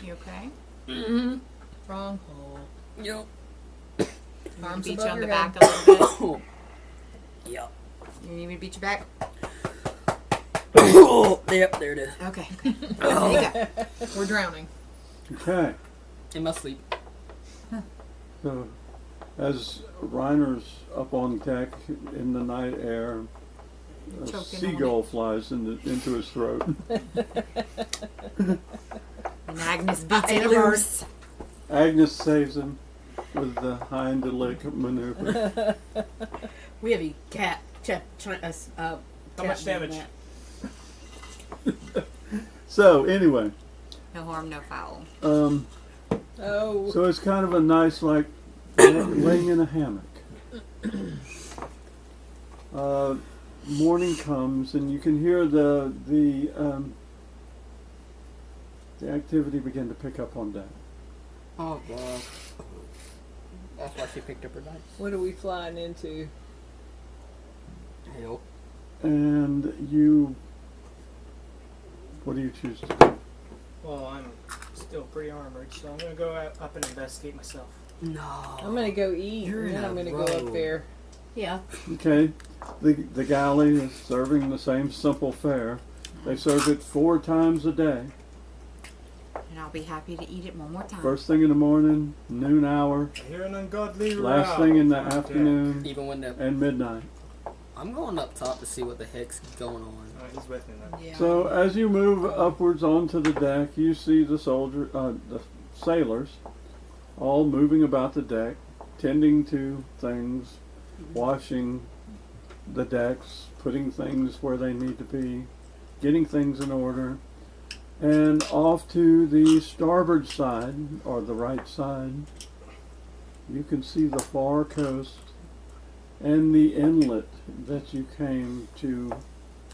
You okay? Wrong hole. Yep. Arms Beat you above on your the head. back a little bit. Yep. You need me to beat you back? Yep, there it is. Okay. There you go. We're drowning. Okay. In my sleep. So as Reiner's up on deck in the night air, a Choking on seagull flies into his throat. And Agnes beats it loose. Agnes saves him with the hind to lick maneuver. We have a cat. How much damage? So anyway, No harm, no foul. Oh, so it's kind of a nice laying in a hammock. Morning comes and you can hear the activity begin to pick up on deck. Oh, God. That's why she picked up her dice. what are we flying into? Hell. And what do you choose to do? Well, I'm still pretty armored, so I'm gonna go up and investigate myself. No. I'm gonna go eat, You're and then in I'm a gonna go up row. there. Yeah. Okay, the galley is serving the same simple fare. They serve it 4 times a day. And I'll be happy to eat it one more time. First thing in the morning, noon hour, I hear an ungodly last row thing in the on deck. afternoon, Even when the... and midnight. I'm going up top to see what the heck's going on. He's with me then. Yeah. So as you move upwards onto the deck, you see the sailors, all moving about the deck, tending to things, washing the decks, putting things where they need to be, getting things in order. And off to the starboard side, or the right side, you can see the far coast and the inlet that you came to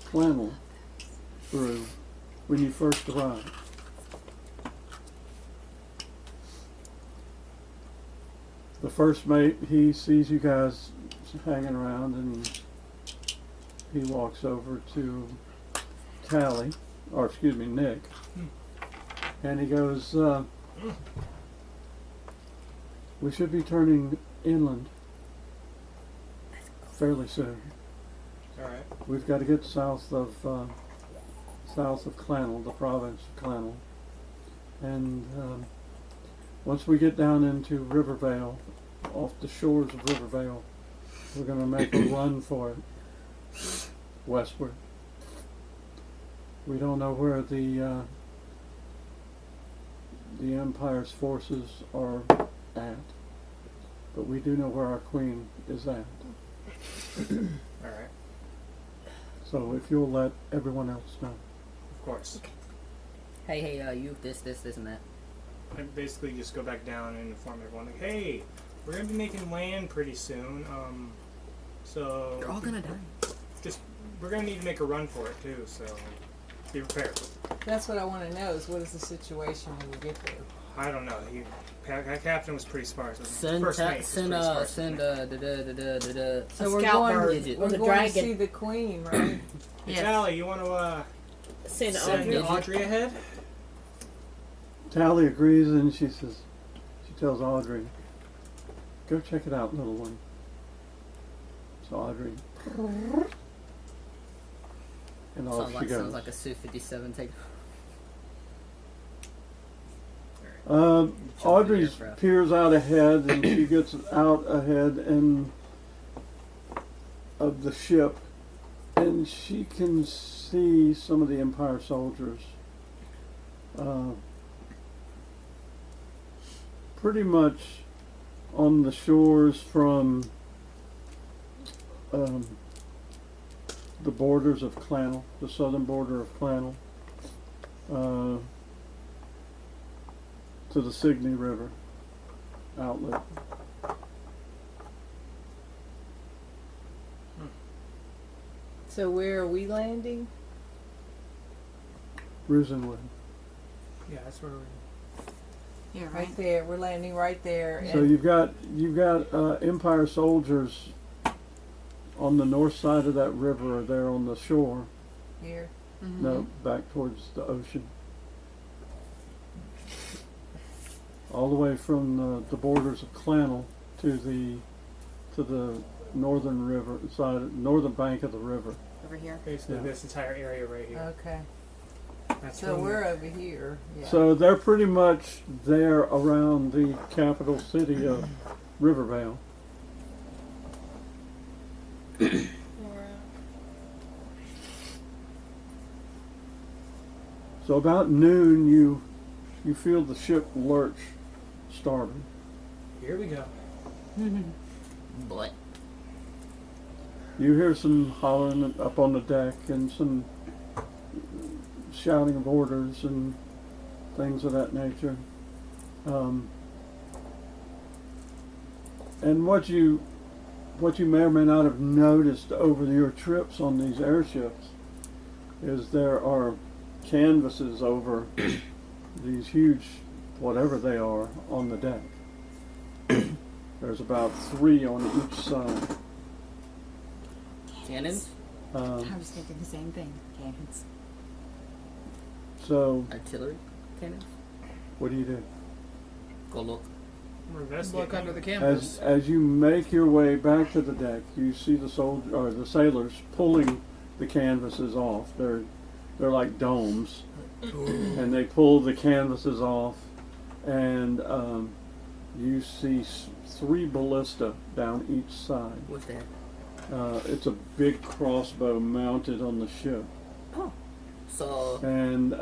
Clanhal through when you first arrived. The first mate, he sees you guys hanging around and he walks over to Nick, and he goes, we should be turning inland fairly soon. Alright. We've got to get south of Clanhal, the province of Clanhal, and once we get down into Rivervale, off the shores of Rivervale, we're going to make a run for it westward. We don't know where the Empire's forces are at, but we do know where our queen is at. Alright. So if you'll let everyone else know. Of course. Hey, you, this, and that. I basically just go back down and inform everyone, like, hey, we're gonna be making land pretty soon. So You're all gonna die. just we're gonna need to make a run for it too. So be prepared. That's what I want to know is what is the situation when you get there. I don't know. Captain was pretty smart. So Send first mate was pretty smart. So we're scout going, bird we're with a going to dragon. see the queen, right? Yes. Tally, you want to Send send Audrey. Audrey ahead? Tally agrees, and she tells Audrey, "Go check it out, little one." So Audrey, and off she goes. Sounds like a Su-57 take. Audrey aircraft. peers out ahead, and she gets out ahead of the ship, and she can see some of the Empire soldiers. Pretty much on the shores from the borders of Clanhal, the southern border of Clanhal, to the Signe River outlet. So where are we landing? Rusenwood. Yeah, that's where we're. Yeah, right. Right there. We're landing right there. So and you've got Empire soldiers on the north side of that river, or there on the shore. here. Mhm. No, back towards the ocean. All the way from the borders of Clanhal to the northern river side, northern bank of the river. Over here. Basically, Yeah. this entire area right here. Okay. That's So from we're there. over here. Yeah. So they're pretty much there around the capital city of Rivervale. So about noon, you feel the ship lurch starboard. Here we go. But You hear some hollering up on the deck and some shouting of orders and things of that nature. And what you may or may not have noticed over your trips on these airships is there are canvases over these huge, whatever they are, on the deck. There's about 3 on each side. cannons, I was thinking the same thing. Cannons. So artillery cannons. what do? Go look. We're investigating. Look under the canvas. As you make your way back to the deck, you see the sailors pulling the canvases off. They're like domes, and they pull the canvases off, and you see 3 ballista down each side. What's that? It's a big crossbow mounted on the ship, So and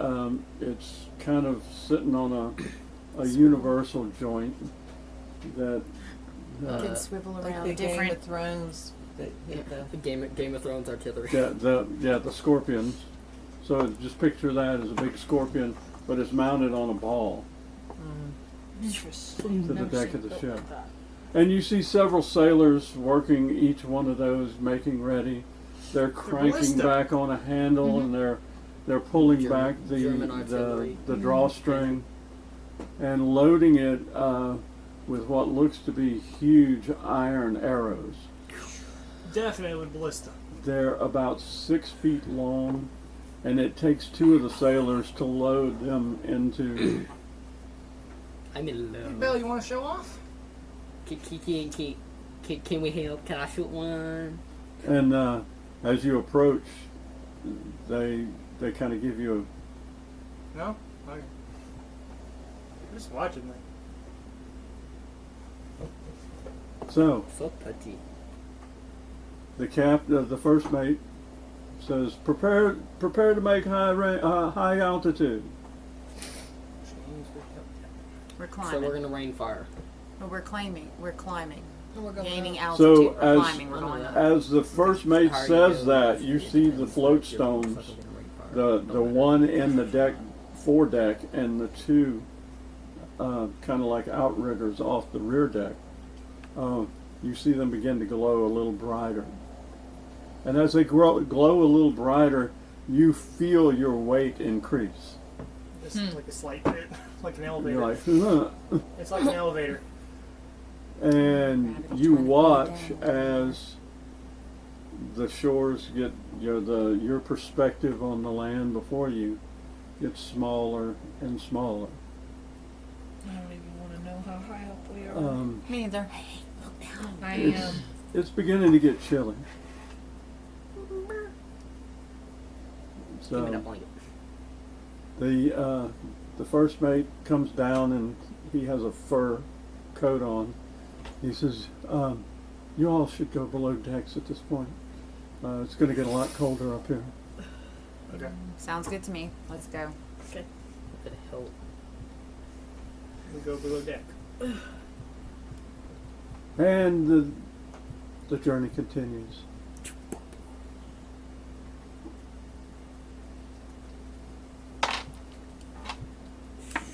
it's kind of sitting on a universal joint that Can swivel Like around the Game different. of Thrones. That hit the Game of Thrones artillery. the scorpions. So just picture that as a big scorpion, but it's mounted on a ball Interesting. to the deck of the ship. And you see several sailors working each one of those, making ready. They're cranking ballista. back on a handle, and they're pulling back German the artillery. drawstring and loading it with what looks to be huge iron arrows. Definitely ballista. They're about 6 feet long, and it takes 2 of the sailors to load them into. I'm in Hey, love. Bill, you want to show off? Can we help? Can I shoot one? And as you approach, they kind of give you No? Okay. I'm just watching that. so So touchy. the first mate says prepare to make high altitude. We're So climbing. we're gonna rain fire. But we're climbing. We're climbing. And we're going Gaining up. altitude. So we're as- climbing. We're going up. As the first mate How are says doing? that, you see the float stones, the one in the deck foredeck and the 2 kind of like outriggers off the rear deck, you see them begin to glow a little brighter. And as they glow a little brighter, you feel your weight increase. This is like a slight bit, like an elevator. You're like, huh. It's like an elevator. And you watch as the shores get, your perspective on the land before you gets smaller and smaller. I don't even want to know how high up we are. Me either. I It's, am. it's beginning to get chilly. Give me that So blanket. the first mate comes down and he has a fur coat on. He says, "You all should go below decks at this point. It's going to get a lot colder up here." Okay. Sounds good to me. Let's go. What the hell? We go below deck. And the journey continues.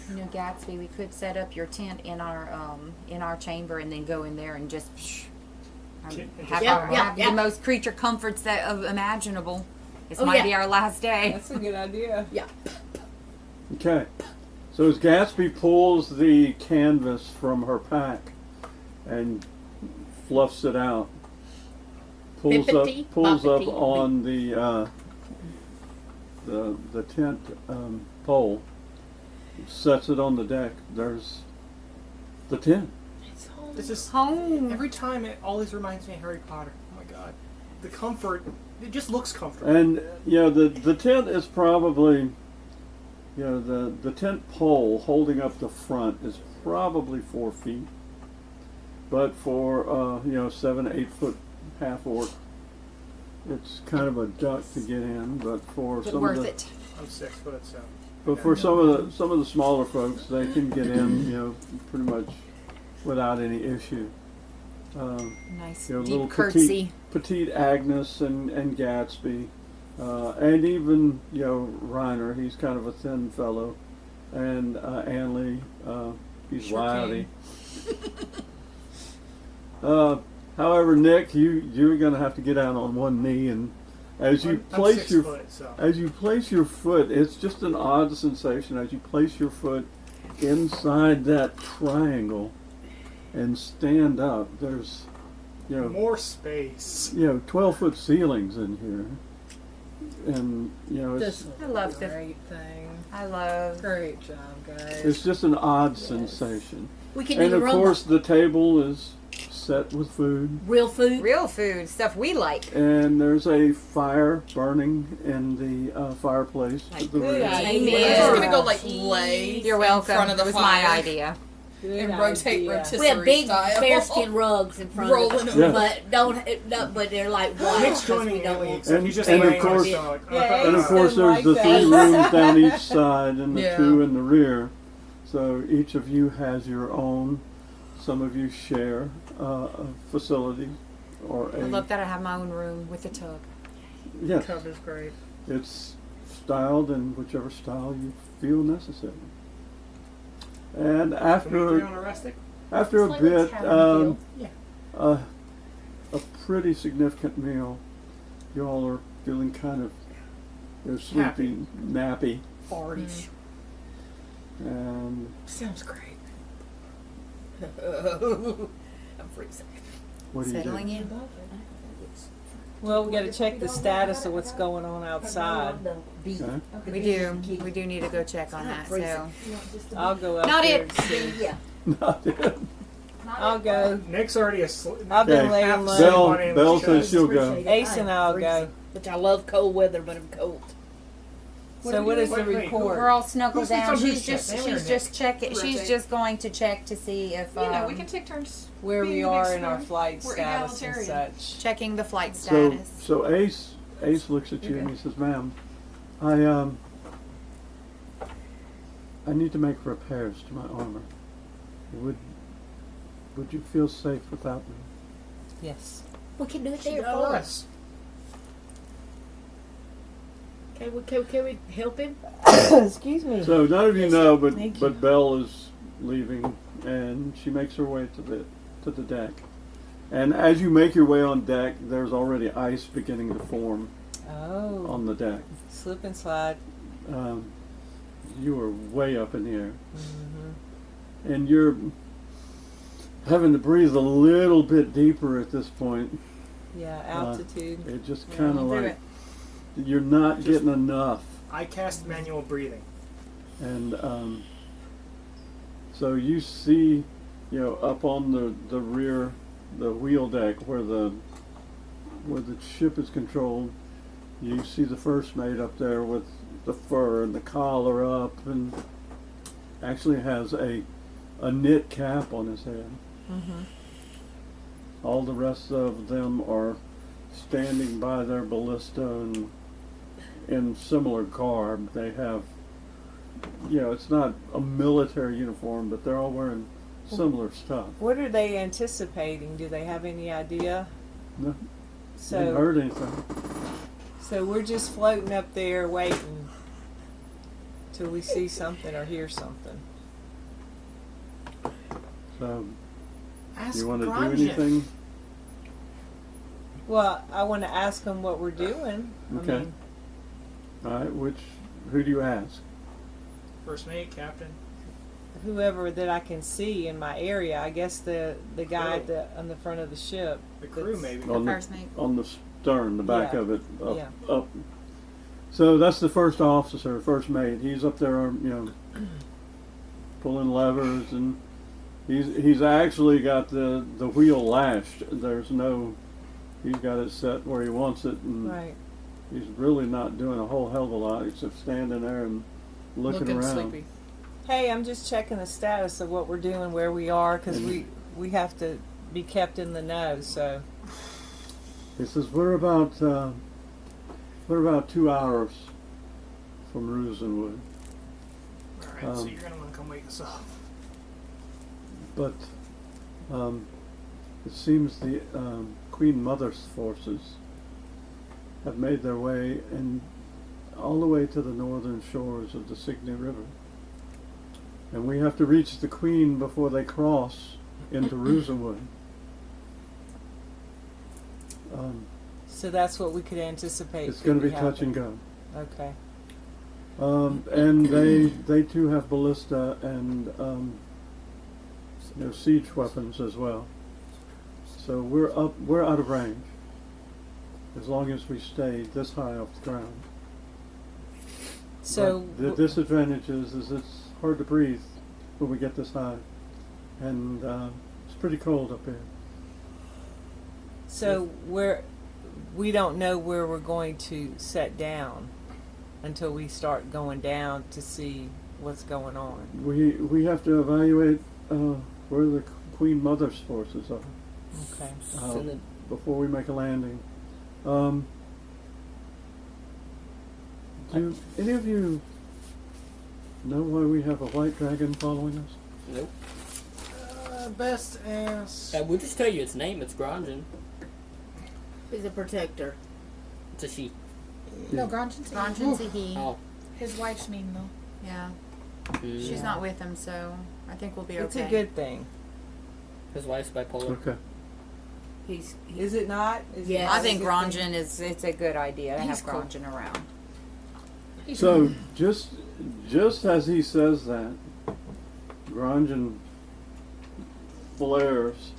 You know, Gatsby, we could set up your tent in our chamber and then go in there and just have, Yeah. the most creature comforts imaginable. This Oh, might yeah. be our last day. That's a good idea. Okay. So as Gatsby pulls the canvas from her pack and fluffs it out, pulls Bippity, up boppity, on the tent pole, sets it on the deck. There's the tent. This is Home. every time it always reminds me of Harry Potter. Oh my god, the comfort. It just looks comfortable. And the tent is probably, the tent pole holding up the front is probably 4 feet. But for 7, 8 foot half orc, it's kind of a duck to get in. But for But some worth of the it. I'm 6 foot, so. but for some of the smaller folks, they can get in, pretty much without any issue. Nice Little deep curtsy. petite Agnes and Gatsby, and even Reiner. He's kind of a thin fellow, and Anley. He's Sure rowdy. However, Nick, you're going to have to get out on one knee, and as you I'm place 6 your foot, so. as you place your foot, it's just an odd sensation as you place your foot inside that triangle and stand up. There's More space. 12-foot ceilings in here, and This I love a the- great thing. I love. Great job, guys. it's just an odd sensation. We can And do of Rumba. course, the table is set with food, Real food. Real food, stuff we like. and there's a fire burning in the fireplace. Like The good room. idea. We're Amen. just gonna go like lay You're in welcome. front of the It was fire my idea. Good and rotate idea. rotisserie We have big style. bearskin rugs in front Rolling of us, over. but but they're like white Nick's because joining we don't Ellie, want. except he's just And of laying on course- his stomach. Yeah, And of course, Something there's the like 3 that. rooms down each side and the Yeah. 2 in the rear. So each of you has your own. Some of you share a facility or I love that I have my own room with a tub. yes, Cover's great. it's styled in whichever style you feel necessary. And Can we after agree on a rustic? after a It's like bit, it's having Yeah. a pretty significant meal, you all are feeling kind of sleepy, nappy, Farties. and Sounds great. I'm freezing. what do you do? Settling in. Well, we got to check the status of what's going on outside. Okay. We do need to go check on that. So I'll go up Not there it. and see. Yeah. Not it. I'll go. Nick's already asleep. I've been Okay. laying Half low. sleep. Belle says she'll go. Ace and I'll go. Which I love cold weather, but I'm cold. So what is the Wait, report? we're all snuggled Who sits down. on whose She's chest? just Amy or she's just checking. She's Rotate. just going to check to see if we can take turns. Where being we the are next in our room. flight We're status and egalitarian. such. checking the flight So, status. so Ace looks at you and he says, "Ma'am, I need to make repairs to my armor. Would you feel safe without me?" Yes. We can do it She there got for us. us. Can we help him? Excuse me. So none of you know, Thank you. but Belle is leaving, and she makes her way to the deck. And as you make your way on deck, there's already ice beginning to form Oh, on the deck. slip and slide. You are way up in the air, Mm-hmm. and you're having to breathe a little bit deeper at this point. Yeah, altitude. It just Yeah. kind of Do like it. you're not getting enough, I cast manual breathing. and so you see, up on the rear, the wheel deck where the ship is controlled. You see the first mate up there with the fur and the collar up, and actually has a knit cap on his head. Mm-hmm. All the rest of them are standing by their ballista and in similar garb. They have, it's not a military uniform, but they're all wearing similar stuff. What are they anticipating? Do they have any idea? No, didn't So, hurt anything. so we're just floating up there waiting till we see something or hear something. So, Ask you want to do Grungeon. anything? Well, I want to ask them what we're doing. Okay. I mean, All right. Who do you ask? First mate, captain. whoever that I can see in my area. I guess the guy Crew. on the front of the ship. The crew, maybe. On the, First mate. on the stern, the back Yeah. of it, up, Yeah. up. So that's the first officer, first mate. He's up there, pulling levers, and he's actually got the wheel lashed. He's got it set where he wants it, and Right. he's really not doing a whole hell of a lot except standing there and looking around. sleepy. Hey, I'm just checking the status of what we're doing, where we are, because Mhm. we have to be kept in the know. So He says we're about 2 hours from Rosenwood. Alright, so Um, you're going to want to come wake us up. But it seems the Queen Mother's forces have made their way all the way to the northern shores of the Signe River. And we have to reach the Queen before they cross into Rosenwood. so that's what we could anticipate. It's going to be could touch happen. and go. Okay. And they too have ballista and siege weapons as well. So we're out of range as long as we stay this high off the ground. So But the disadvantage is it's hard to breathe when we get this high, and it's pretty cold up here. So we don't know where we're going to set down until we start going down to see what's going on. We have to evaluate where the Queen Mother's forces are Okay. So the, before we make a landing. Do any of you know why we have a white dragon following us? nope. Best ass. We'll just tell you its name. It's Grungeon. He's a protector. It's a she. No, Grungeon's Ronjan's a he. Oh. His wife's mean though. Yeah. Mm. She's not with him, so I think we'll be okay. It's a good thing. His wife's bipolar. Okay. He's Is it not? Is it Yes. not I a think good thing? Gronjan it's a good idea to He's have cool. Gronjan around. So just as he says that, Grungeon flares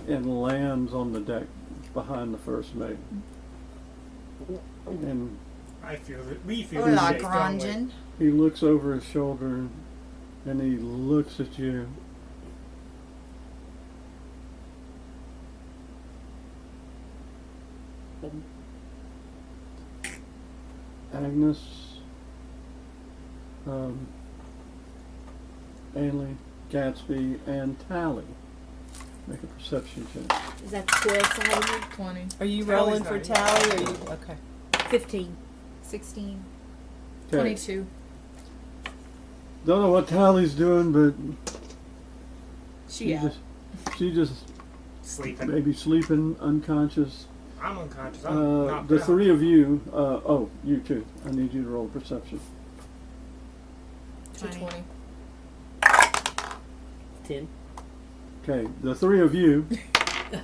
and lands on the deck behind the first mate. And I feel that we feel Hola, the shake, don't we? Gronjan. he looks over his shoulder and he looks at you. Agnes, Ainley, Gatsby, and Tally. Make a perception check. is that 12-sided? 20. Are you Tally's rolling not for here. tally? Or you okay? 15. 16. 22. Don't know what Tally's doing, but She out. she just Sleeping. maybe sleeping, unconscious. I'm unconscious. I'm knocked The out. three of you, you two. I need you to roll perception. 220. 10. Okay, the three of you Is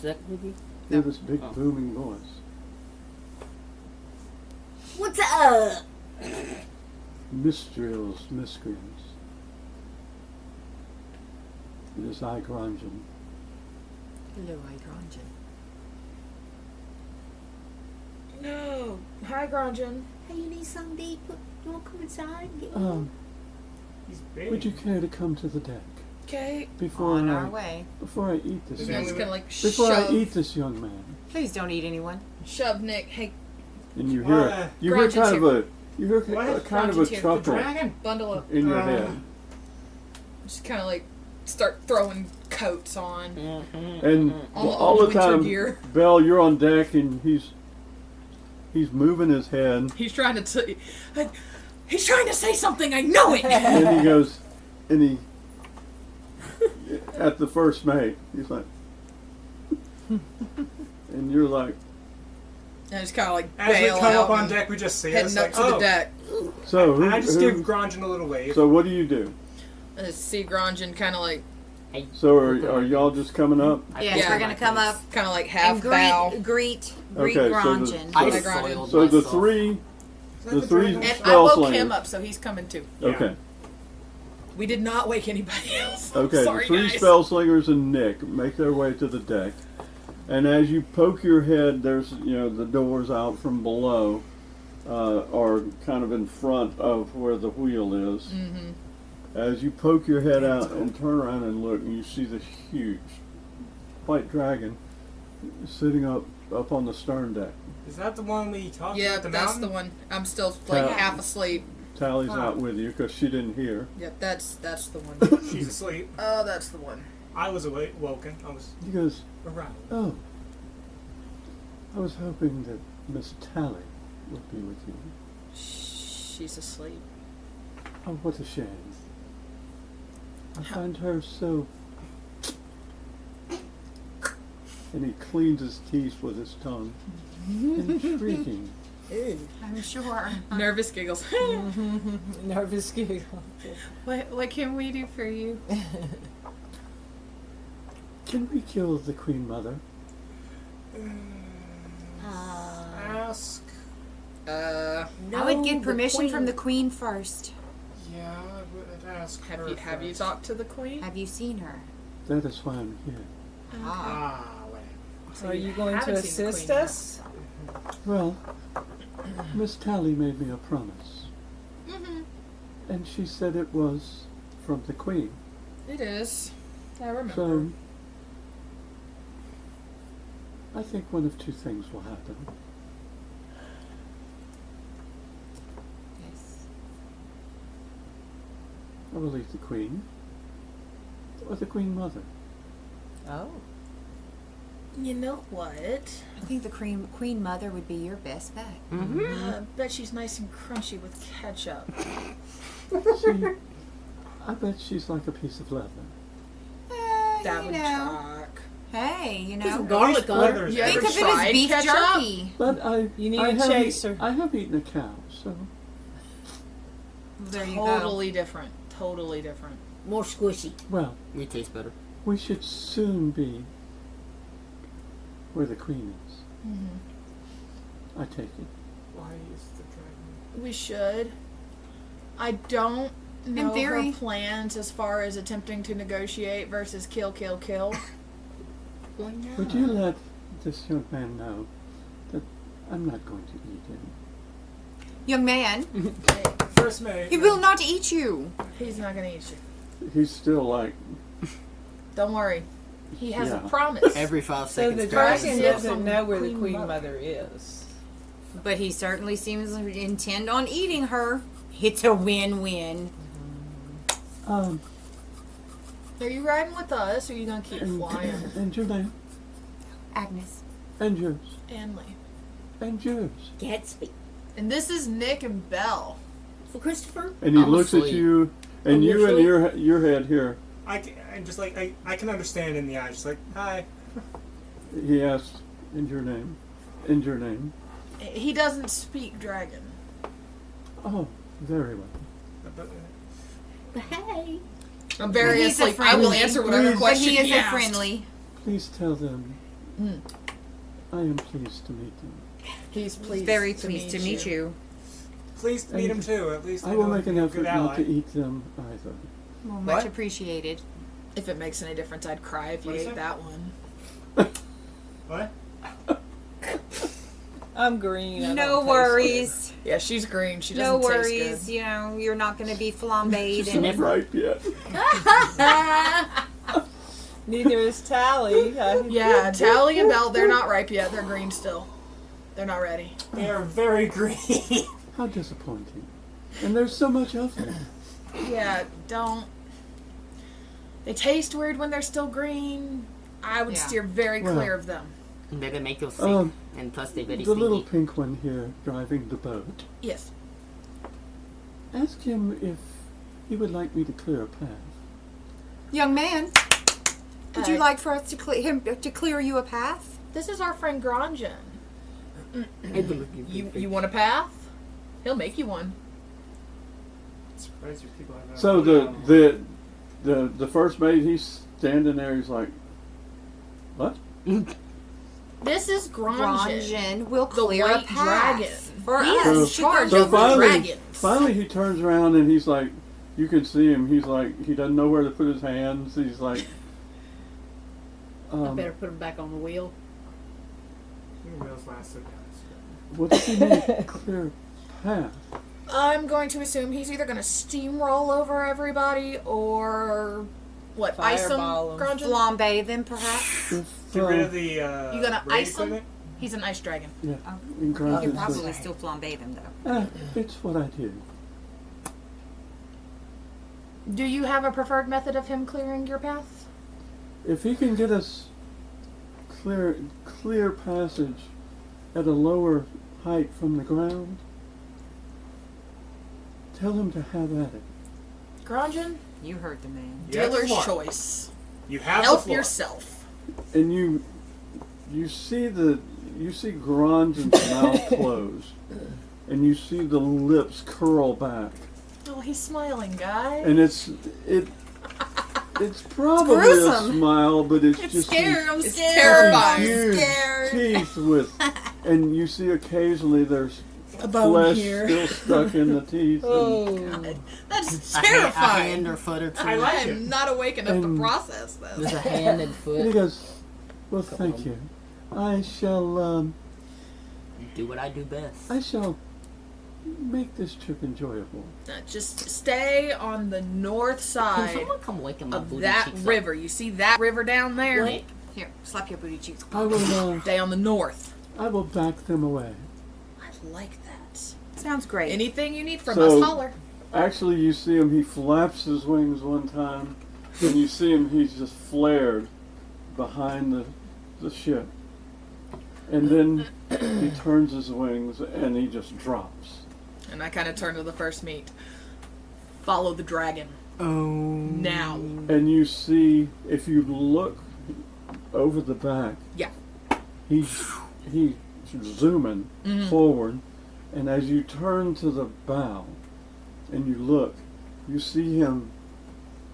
that movie? hear this big Oh. booming voice. What's up? Mistrial's Miscreants. It is I, Granjan. Hello, Hydrogen. No. Hi, Granjan. Hey, you need something to eat? You want to come inside and get He's big. Would you care to come to the deck Okay. before On I our way. before I eat this Is I'm young, just gonna like before I shove, eat this young man? Please don't eat anyone. shove Nick. Hey, And you hear Granjan's kind of here. a you hear What? a kind of a Granjan's here. The chuckle dragon. bundle up. in your Uh, head, Just kind of like start throwing coats on. and all the winter time, gear. Belle, you're on deck, and he's moving his head, He's trying to. He's trying to say something. I know it. and he goes, and he at the first mate, he's like, and you're like, And I just kind of like As we bail come out up on and deck, we just see heading us up like, to oh. the deck. so who, I just who- give Granjan a little wave. so what do you do? And just see Granjan kind of like So are y'all just coming up? Yes, Yeah. we're gonna come up half and bow. greet Okay, so the- Granjan. I Like Granjan. soiled So the myself. three, Is that the three dragon? And I spell woke slingers. him up, so he's coming too. Yeah. Okay. We did not wake anybody else. Okay, Sorry, the three guys. spell slingers and Nick make their way to the deck, and as you poke your head, there's the doors out from below, are kind of in front of where the wheel is. Mm-hmm. As you poke your head out and turn around and look, and you see this huge white dragon sitting up on the stern deck. Is that the one we talked Yeah, about? The that's mountain? the one. I'm still like Yeah. half asleep. Tally's Oh. not with you because she didn't hear. Yep, that's the one. She's asleep. Oh, that's the one. I was awake, woken. I was He goes, around. "Oh, I was hoping that Miss Tally would be with you. She's asleep. Oh, what a shame. I find her so..." And he cleans his teeth with his tongue. Intriguing. I'm sure. Nervous giggles. Nervous giggle. What can we do for you? Can we kill the Queen Mother? Ask. Uh, I would get the permission from queen. the queen first. Yeah, I would ask her have you first. talked to the queen? Have you seen her? That is why I'm here. Ah. Well. So Are you going to haven't seen the assist queen yet. us? Well, Miss Tally made me a promise. Mm-hmm. And she said it was from the Queen. It is. I remember. So, I think one of two things will happen. Yes. I will leave the Queen, or the Queen Mother. Oh. You know what? I think the queen mother would be your best bet. I bet she's nice and crunchy with ketchup. See, I bet she's like a piece of leather. That you would know. track. Hey, you Put some know. garlic on it. Leather's You Think ever of it as tried beef ketchup? jerky. But You need I a have chaser. I have eaten a cow, so There you go. Totally different. Totally different. More squishy. well, We taste better. we should soon be where the Queen is. Mm-hmm. I take it. Why is the dragon? We should. I don't know theory. her plans as far as attempting to negotiate versus kill, kill, kill. Would you let this young man know that I'm not going to eat him? Young man, First mate. he will not eat you. He's not gonna eat you. He's still like, Don't worry. He has Yeah. a promise. Every 5 So seconds. the First dragon sip doesn't from know where the Queen Queen Mother. Mother is. But he certainly seems intent on eating her. It's a win-win. Are you riding with us, or are you gonna keep flying? and your name, Agnes. and yours, Anley. and yours. Gatsby. And this is Nick and Belle. For Christopher? And he I'm looks at asleep. you, and you're you and asleep? your head here. I'm just like I can understand in the eyes. Just like hi. He asks, "And your name, and your name." He doesn't speak dragon. Oh, very well. But, Hey. I'm very He's a asleep. I will friendly. answer whatever But But question he is a asked. friendly. Please tell them Mm. I am pleased to meet them. He's pleased. Very pleased to meet you. Please meet him too. At least I will know make an he's a effort good not ally. to eat them either. Well, What? much appreciated. If it makes any difference, I'd cry if you What'd he ate say? that one. What? I'm green. I No don't taste worries. Yeah, she's green. She No doesn't worries. taste You know, you're not going to be flambéed. She's And not ripe yet. good. Neither is Tally. good. Yeah, Tally and Belle, they're not ripe yet. They're green still. They're not ready. They are very green. How disappointing. And there's so much of them. Yeah, don't. They taste weird when they're still green. I would Yeah. steer very Well. clear of them. And they make you sick. Um, And plus they very The little stinky. pink one here driving the boat. Yes. Ask him if he would like me to clear a path. young man, would you Uh, like for us to clear you a path? This is our friend Granjan. You You want a path? He'll make you one. Surprised you people have So that. the first mate, he's standing there. He's like, "What?" This is Granjan. Granjan will The clear a white path dragon. for He us. is to charged go So over through. dragons. finally, he turns around and he's like, you can see him. He's like, he doesn't know where to put his hands. He's like, I better put him back on the wheel. Wheels lasted, guys. what does he mean? Clear path. I'm going to assume he's either going to steamroll over everybody or what? Ice him, Fireball 'em. Granjan? Flambe them, perhaps. If, Get rid of uh, the. You gonna raid ice him? equipment? He's an ice dragon. in You could Grangen's probably like, still flambe them, though. It's what I do. Do you have a preferred method of him clearing your path? If he can get us clear passage at a lower height from the ground, tell him to have at it. Granjan, You heard the man. You have the dealer's floor. choice. You have the Help floor. yourself. And you see Grangen's mouth close, and you see the lips curl back, Oh, he's smiling, guys. and it's probably a gruesome. smile, but it's just scared. I'm It's scared. terrifying. these huge scared. teeth with, and you see occasionally there's A bone flesh here. still stuck in the teeth. And, Oh. That's A terrifying. hand or foot or two. I like I it. am not awake enough to And- process There's this. a hand and and he foot. goes, "Well, thank you. I shall Do what I do best. I shall make this trip enjoyable." Just stay on the north Can side someone come waking my of booty that cheeks up? river. You see that river down there? Wait. Here, slap your booty cheeks. I will Stay on the north. I will back them away. I like that. Sounds great. Anything you need from So- us, holler. Actually, you see him, he flaps his wings one time, and you see him, he's just flared behind the ship. And then he turns his wings and he just drops. And I kind of turn to the first meat. Follow the dragon. Oh. Now. And you see, if you look over the back, Yeah. he's zooming forward, and as you turn to the bow and you look, you see him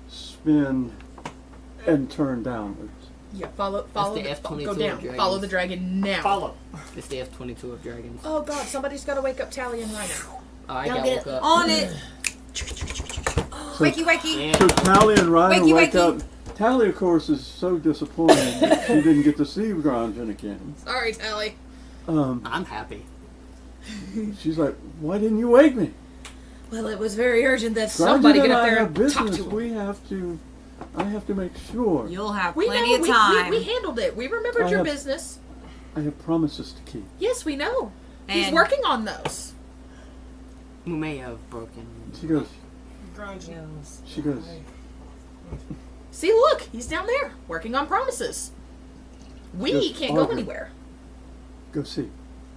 spin and turn downwards. Yeah, follow the the F-22 go of down. dragons. Follow the dragon now. Follow. It's the F-22 of dragons. Oh god, somebody's got to wake up Tally and Rhino. Oh, I Y'all got get woke up. On it. So, Wakey, wakey. Yeah. so Tally and Ryan Wakey, wake wakey. up. Tally, of course, is so disappointed that she didn't get to see Granjan again. Sorry, Tally. I'm happy. She's like, "Why didn't you wake me? Well, it was very urgent that Granjan somebody and get up I there have and talk business. to him. I have to make sure. You'll have We plenty know. of We, time. we handled it. We remembered I your have- business. I have promises to keep." Yes, we know. He's And- working on those. Who may have broken. She goes, Grunge. she goes, See, look, he's down there working on promises. We Yes, can't go Audrey. anywhere. "Go see."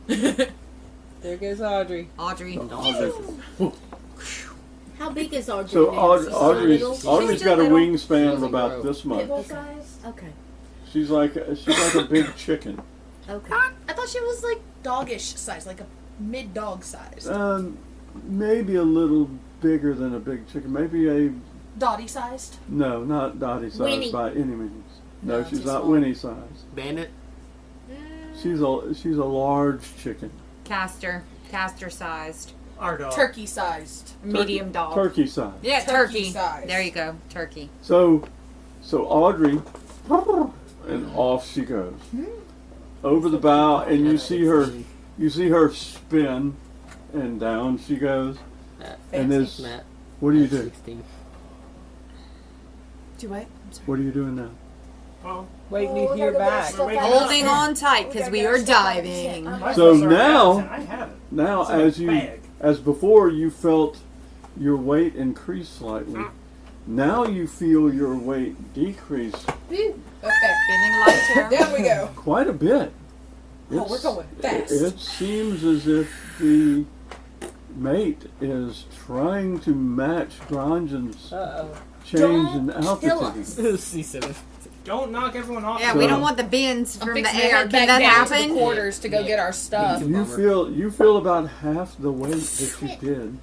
There goes Audrey. Audrey. How big is our So dragon? Audrey's Little? She's got a little. wingspan of She's a about rope. this much. Pitbull size? Okay. She's like a big chicken. Okay. I thought she was like doggish size, like a mid dog size. Maybe a little bigger than a big chicken. Maybe a Dottie sized. No, not Dottie sized Winnie. by any means. No, No, she's too not small. Winnie sized. Bandit. She's a large chicken. Caster sized. Our dog. Turkey sized. Medium dog. Turkey sized. Yeah, Turkey turkey. size. There you go, turkey. So Audrey, and off she goes over the bow, and you see her spin, and down she goes. And there's, Matt. what do you do? 16. Do what? What are you doing now? Well, Waiting Oh, to we hear gotta go back. get our stuff Holding on tight because we are diving. my So stuff's already now- out, and I have it. Now, It's in a as you, bag. as before, you felt your weight increase slightly. Now you feel your weight decrease Okay. Feeling lighter. Down we go. quite a bit. Oh, we're going fast. It seems as if the mate is trying to match Granjan's Uh change in Don't altitude. kill us. Oh. C7. Don't knock everyone off. Yeah, the we So- don't want the bins I'm from the fixing to air. head Can back that down to the happen? quarters to go get our stuff. You feel about half the weight that you did.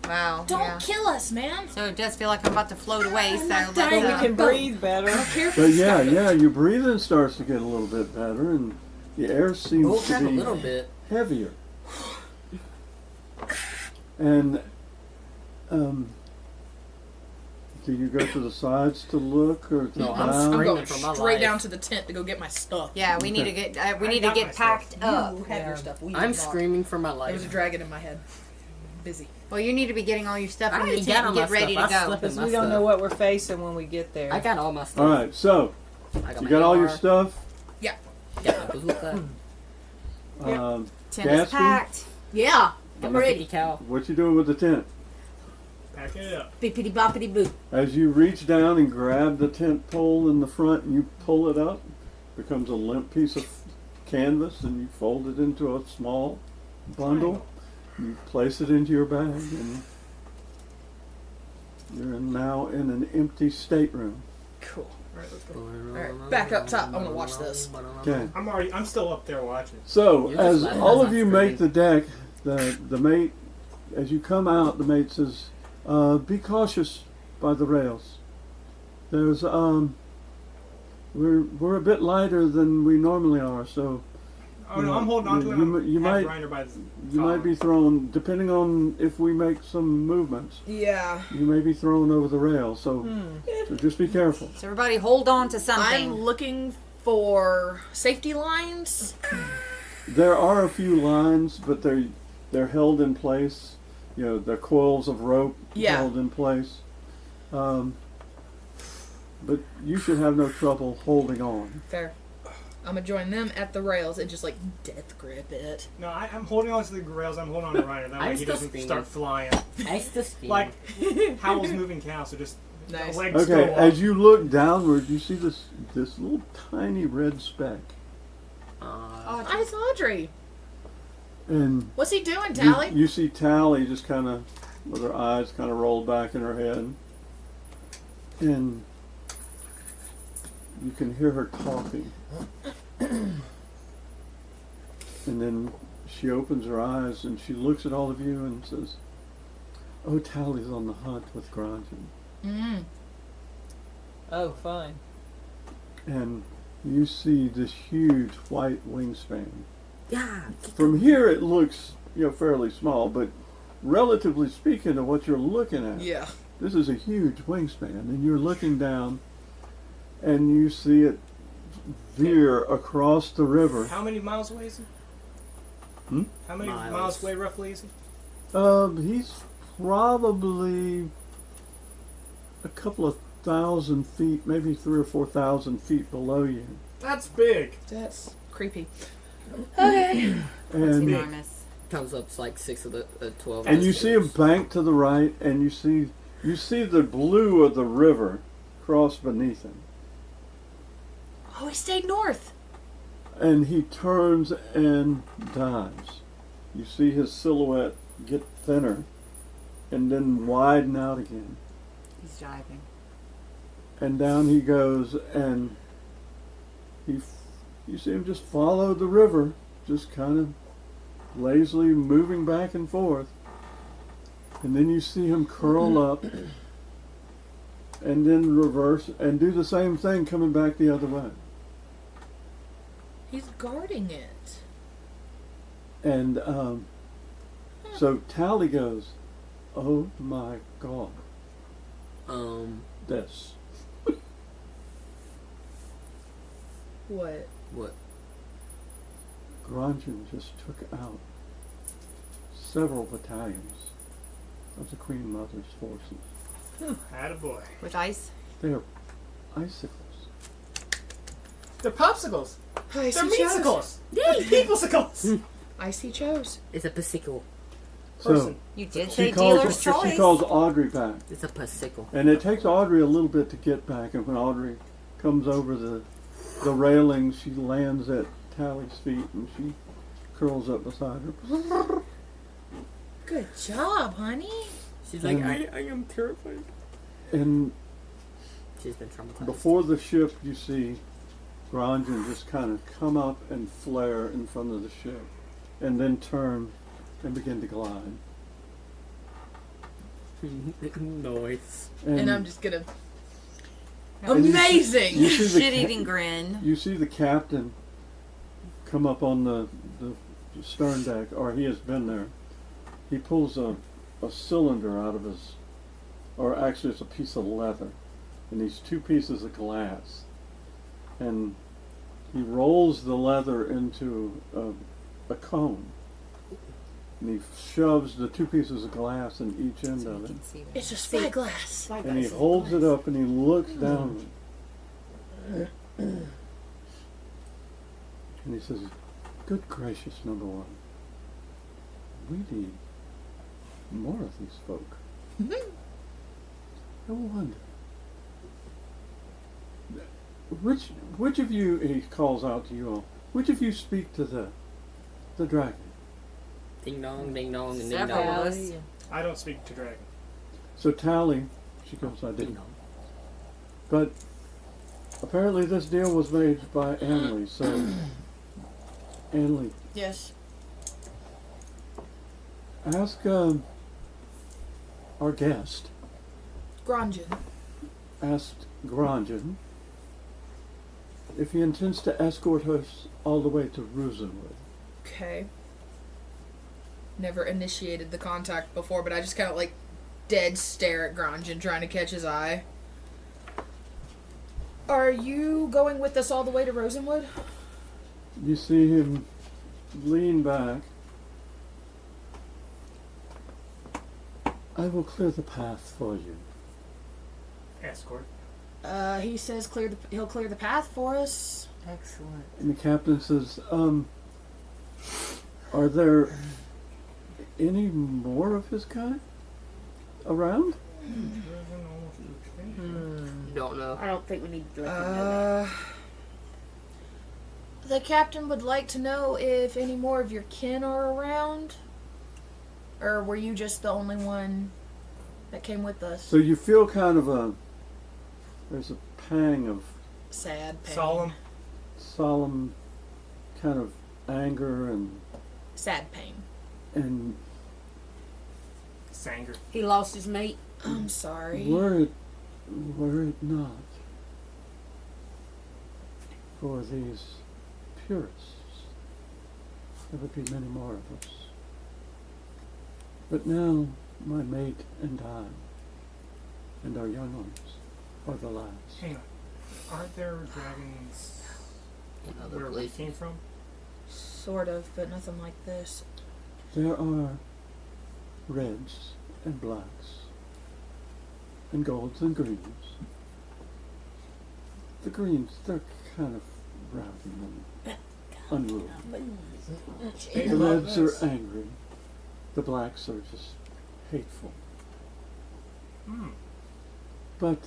Wow. Don't yeah. kill us, man. So it does feel like I'm about to float away. So not let's, We dying. can breathe better. But yeah, your breathing starts to get a little bit better, and the air seems We'll to have a be little bit. heavier. And do you go to the sides to look, or to No, the I'm bow? I'm screaming going for my straight life. down to the tent to go get my stuff. yeah, we need to get we I need to got get my packed up. You have your stuff. We I'm did not. screaming for my There was a life. dragon in my head. Busy. Well, you need to be getting all your stuff I in the already tent got all and my get ready stuff. to I go. slept Because My we don't stuff. know what we're facing when we get there. I got all my stuff. All right, so I got you my got all your AR, stuff. Got my bazooka. Tent is Gatsby? packed. Yeah, Got I'm my ready. 50 cal. What you doing with the tent? Packing it up. Bippity boppity boo. As you reach down and grab the tent pole in the front, and you pull it up, becomes a limp piece of canvas, and you fold it into a small bundle. You place it into your bag, and you're now in an empty stateroom. Cool. All right, let's go. Alright, back up top. I wanna watch this. Okay. I'm still up there watching. So, You're just as letting all us of you off make screen. the deck, the mate, as you come out, the mate says, "Be cautious by the rails. There's we're a bit lighter than we normally are, so Oh no, I'm holding on to it. you I'm might- Grinder by the you might be thrown, depending on if we make some movements, Yeah. you may be thrown over the rail. So, so just be careful." So everybody, hold on to I'm something. looking for safety lines. There are a few lines, but they're held in place. You know, they're coils of rope Yeah. held in place. But you should have no trouble holding on. Fair. I'm gonna join them at the rails and just like death grip it. No, I'm holding on to the rails. I'm holding on to Reiner. That way I'm he still doesn't screaming. start flying. I still steam. Like Howl's moving cow, so just Nice. the legs Okay, go up. as you look downward, you see this little tiny red speck, Oh, it's Audrey. and What's he doing, you, Tally? you see Tally just kind of with her eyes kind of rolled back in her head, and you can hear her talking. And then she opens her eyes and she looks at all of you and says, "Oh, Tally's on the hunt with Granjan." Mm. Oh, fine. And you see this huge white wingspan. yeah. From here it looks, fairly small, but relatively speaking to what you're looking at, Yeah. this is a huge wingspan. And you're looking down and you see it veer across the river. How many miles away is he? Hmm? How many Miles. miles away roughly is he? He's probably a couple of thousand feet, maybe 3,000 or 4,000 feet below you. That's big. That's creepy. Okay. It's And enormous. Comes up to like 6 of the 12. and you see a bank to the right, and you see the blue of the river cross beneath him. Oh, he stayed north. And he turns and dives. You see his silhouette get thinner and then widen out again. He's diving. And down he goes, and you see him just follow the river, just kind of lazily moving back and forth. And then you see him curl up and then reverse and do the same thing coming back the other way. He's guarding it. And so Tally goes, "Oh my God, this." What? What? Granjan just took out several battalions of the Queen Mother's forces. Attaboy. With ice. They're icicles. They're popsicles. I They're see chose. musicals. They're peoplesicles. I see chose. It's a pasicle. So Person. You did she say calls, dealer's choice. she calls Audrey back. It's a pasicle. And it takes Audrey a little bit to get back, and when Audrey comes over the railing, she lands at Tally's feet and she curls up beside her. Good job, honey. She's like, I am terrified. And She's been traumatized. before the ship, you see Granjan just kind of come up and flare in front of the ship, and then turn and begin to glide. Noise. And I'm just gonna. And you see- Amazing! You see the Shit-eating grin. You see the captain come up on the stern deck, or he has been there. He pulls a cylinder out of his, or actually it's a piece of leather, and these two pieces of glass. And he rolls the leather into a cone. And he shoves the two pieces of glass in each end So you of it. can see that. It's a spyglass. And he holds it up and he looks down. And he says, "Good gracious, number one. We need more of these folk. I wonder. Which of you," he calls out to you all, "which of you speak to the dragon?" Ding dong, ding dong, and ding Several dong. of us. I don't speak to dragon. So Tally, she goes, "I Ding didn't." dong. But apparently this deal was made by Anley, so Anley, Yes. ask our guest, Granjan. asked Granjan, if he intends to escort us all the way to Rosenwood. Okay. Never initiated the contact before, but I just kind of like dead stare at Granjan, trying to catch his eye. Are you going with us all the way to Rosenwood? You see him lean back. "I will clear the path for you." Escort. He says he'll clear the path for us. Excellent. And the captain says, "Are there any more of his kind around?" Don't know. I don't think we need to let them know that. The captain would like to know if any more of your kin are around, or were you just the only one that came with us? So you feel kind of there's a pang of Sad, pain. solemn kind of anger Sad pain. and Sanger. He lost his mate. I'm sorry. were it not for these purists, there would be many more of us. But now my mate and I and our young ones are the last. Hang on. Aren't there dragons In other where we places. came from? Sort of, but nothing like this. There are reds and blacks and golds and greens. The greens, they're kind of rowdy and unruly. They The love reds us. are angry. The blacks are just hateful. Hmm. But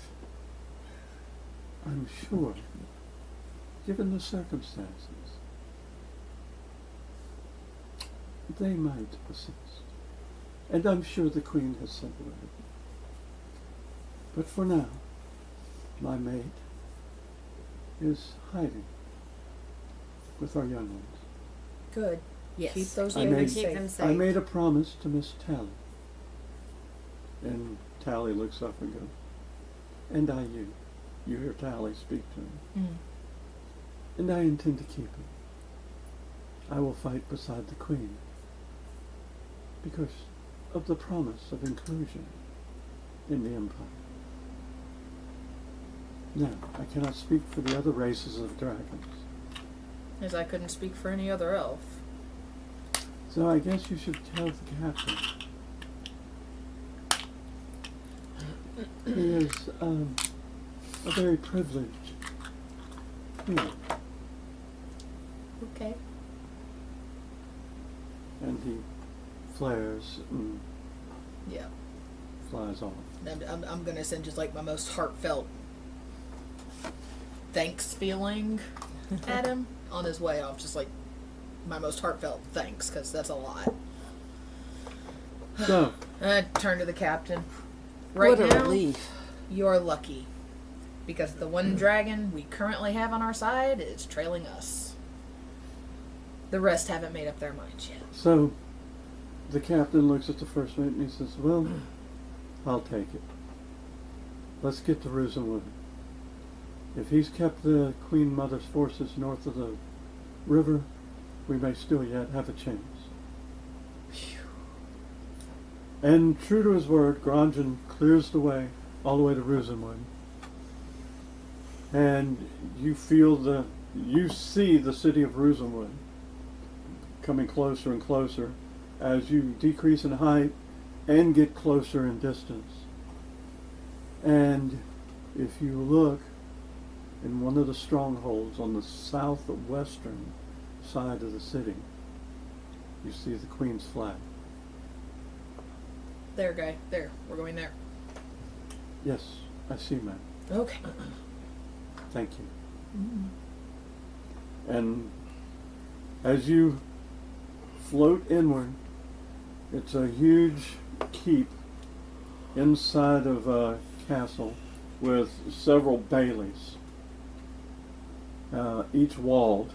I'm sure, given the circumstances, they might assist. And I'm sure the Queen has sent word. But for now, my mate is hiding with our young ones. Good. Yes. Keep those I babies made- Keep safe. them safe. I made a promise to Miss Tally. And Tally looks up and goes, and I you. You hear Tally speak to him. Mm. And I intend to keep it. I will fight beside the Queen because of the promise of inclusion in the Empire. Now, I cannot speak for the other races of dragons, As I couldn't speak for any other elf. so I guess you should tell the captain. He is a very privileged human, Okay. and he flares and Yeah. flies off. I'm gonna send just like my most heartfelt thanks feeling at him on his way off. Just like my most heartfelt thanks, because that's a lot. So, I turn to the captain. Right what a now, relief. you're lucky. Because the one dragon we currently have on our side is trailing us. The rest haven't made up their minds yet. So, the captain looks at the first mate and he says, well, I'll take it. Let's get to Rosenwood. If he's kept the Queen Mother's forces north of the river, we may still yet have a chance. And true to his word, Granjan clears the way all the way to Rosenwood. And you see the city of Rosenwood coming closer and closer as you decrease in height and get closer in distance. And if you look in one of the strongholds on the southwestern side of the city, you see the Queen's flag. There, guy. There. We're going there. Yes, I see, ma'am. Okay. Thank you. And as you float inward, it's a huge keep inside of a castle with several baileys, each walled.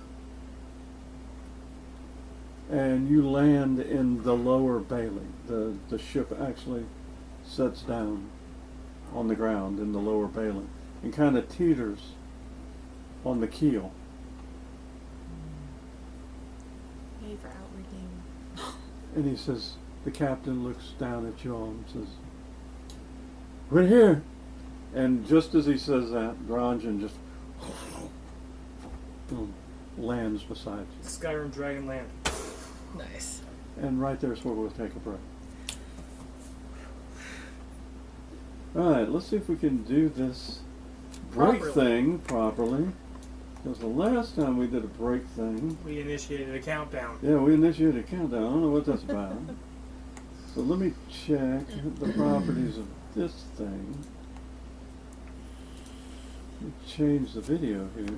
And you land in the lower bailey. The ship actually sets down on the ground in the lower bailey and kind of teeters on the keel. Yay for outwarding. And he says, the captain looks down at you all and says, we're here. And just as he says that, Granjan just boom, lands beside you. Skyrim Dragon Land. Nice. And right there's where we'll take a break. Alright, let's see if we can do this break Properly. thing properly. Because the last time we did a break thing, We initiated a countdown. yeah, we initiated a countdown. I don't know what that's about. So let me check the properties of this thing. Let me change the video here.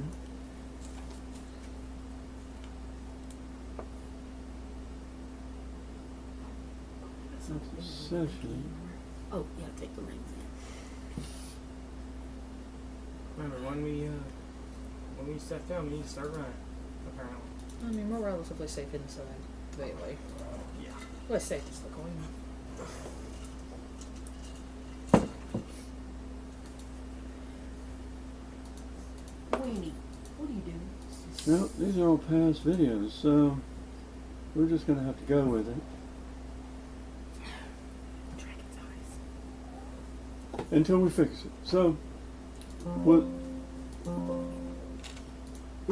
That's a session. Oh, yeah, take the rings. Remember, when we step down, we need to start running, apparently. I mean, we're relatively safe inside Bailey. Yeah. Less safe as the coin. Weenie, what are you doing? No, these are all past videos, so we're just going to have to go with it. Dragon's eyes. Until we fix it. So, we'll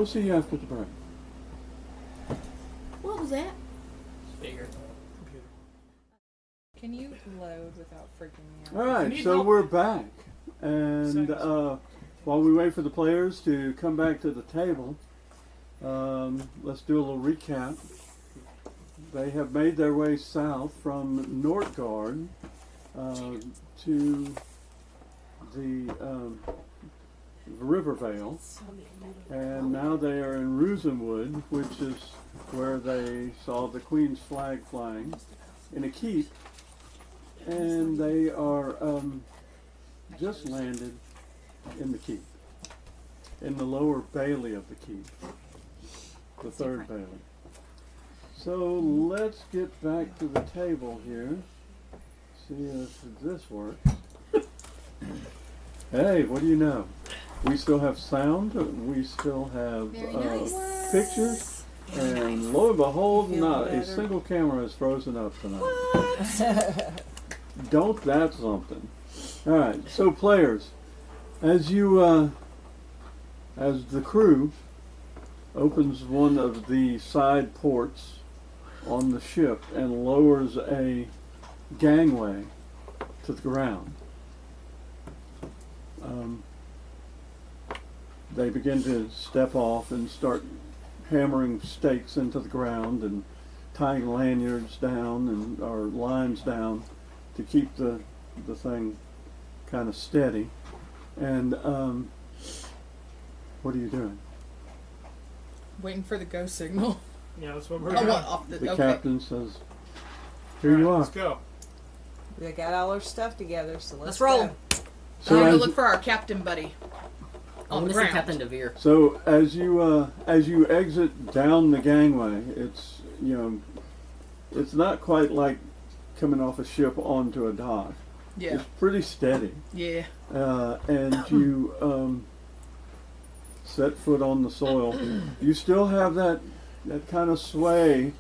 see you after the break. What was that? Bigger computer. Can you load without freaking me out? Alright, need so help- we're back. And Seconds. while we wait for the players to come back to the table, let's do a little recap. They have made their way south from Nortgard to the River Vale. And now they are in Rosenwood, which is where they saw the Queen's flag flying in a keep. And they are just landed in the keep, in the lower bailey of the keep, the third bailey. So let's get back to the table here, see if this works. Hey, what do you know? We still have sound. We still have Very nice. pictures. And lo and behold, Feel not a better. single camera is frozen up tonight. Don't that something? All right, so players, as you, as the crew opens one of the side ports on the ship and lowers a gangway to the ground, they begin to step off and start hammering stakes into the ground and tying lanyards down and or lines down to keep the thing kind of steady. And what are you doing? Waiting for the go signal. Yeah, that's what we're Oh, doing. what, off the, The okay. captain says, "Here All you right, are." Let's go. We got all our stuff together, so Let's let's roll. go. So Time to as, look for our captain buddy. Oh, On the Mr. ground. Captain DeVere. so as you exit down the gangway, it's it's not quite like coming off a ship onto a dock. Yeah. It's pretty steady. Yeah. And you set foot on the soil. You still have that kind of sway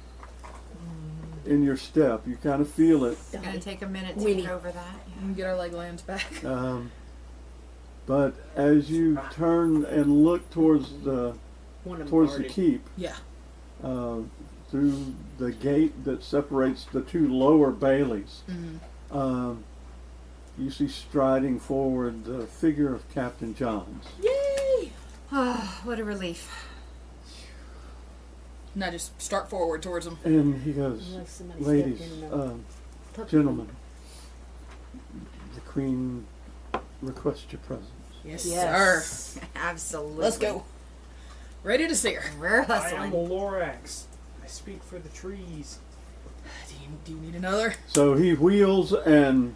in your step. You kind of feel it. It's gonna take a minute to Winnie. get over that. And get our leg lands back. But as you turn and look towards the keep, Yeah. through the gate that separates the two lower baileys, Mm-hmm. you see striding forward the figure of Captain Johns. Yay! What a relief. Now just start forward towards him. And he goes, "Ladies, gentlemen, the Queen requests your presence." Yes, Yes. sir. Absolutely. Let's go. Ready to see her. We're I am hustling. a Lorax. I speak for the trees. Do you need another? So he wheels and,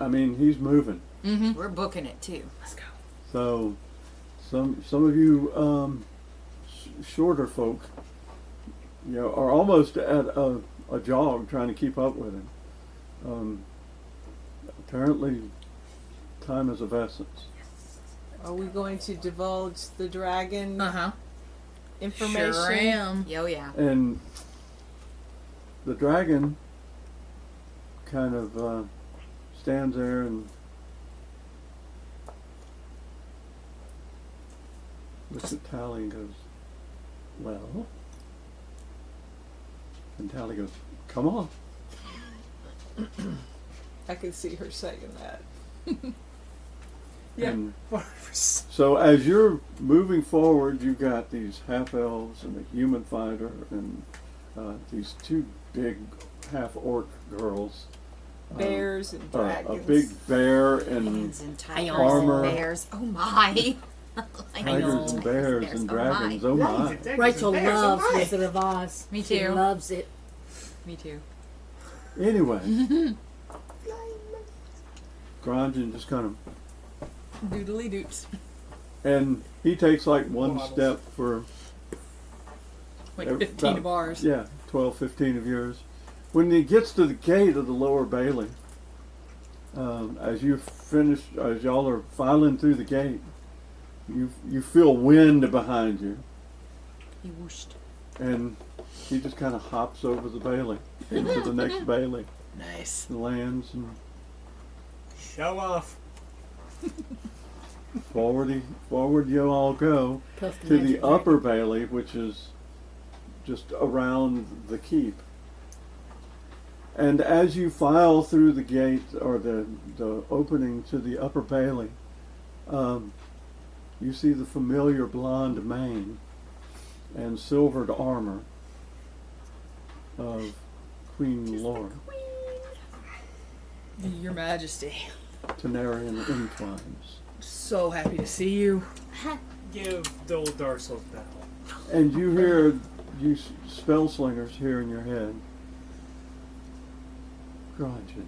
I mean, he's moving. Mm-hmm. We're booking it too. Let's go. So some of you shorter folk, are almost at a jog trying to keep up with him. Apparently, time is of essence. Are we going to divulge the dragon Uh-huh. information? Sure am. Yo, yeah. And the dragon kind of stands there and looks at Tally and goes, "Well?" And Tally goes, "Come on." I can see her saying that. Yeah. And so as you're moving forward, you've got these half elves and a human fighter and these two big half orc girls. Bears and A dragons. big bear and Lions and tigers armor. and bears. Oh my. Like, tigers and bears and dragons. Oh my! Rachel loves me. Wizard of Oz. Me She too. loves it. Me too. Anyway, Granjan just kind of, Doodly doots. and he takes like one Waddles. step for Like Every- 15 of ours. yeah, 12, 15 of yours. When he gets to the gate of the lower bailey, as you finish, as y'all are filing through the gate, you feel wind behind you, He whooshed. and he just kind of hops over the bailey into the next bailey Nice. and lands and Show off. forward you all go Puff to the magic upper bailey, which is just around the keep. And as you file through the gate or the opening to the upper bailey, you see the familiar blonde mane and silvered armor of Queen Laura, Your Majesty. Tenarian Entwines. So happy to see you. Give Dole Darcel's bell. And you hear, you spell slingers here in your head, Granjan,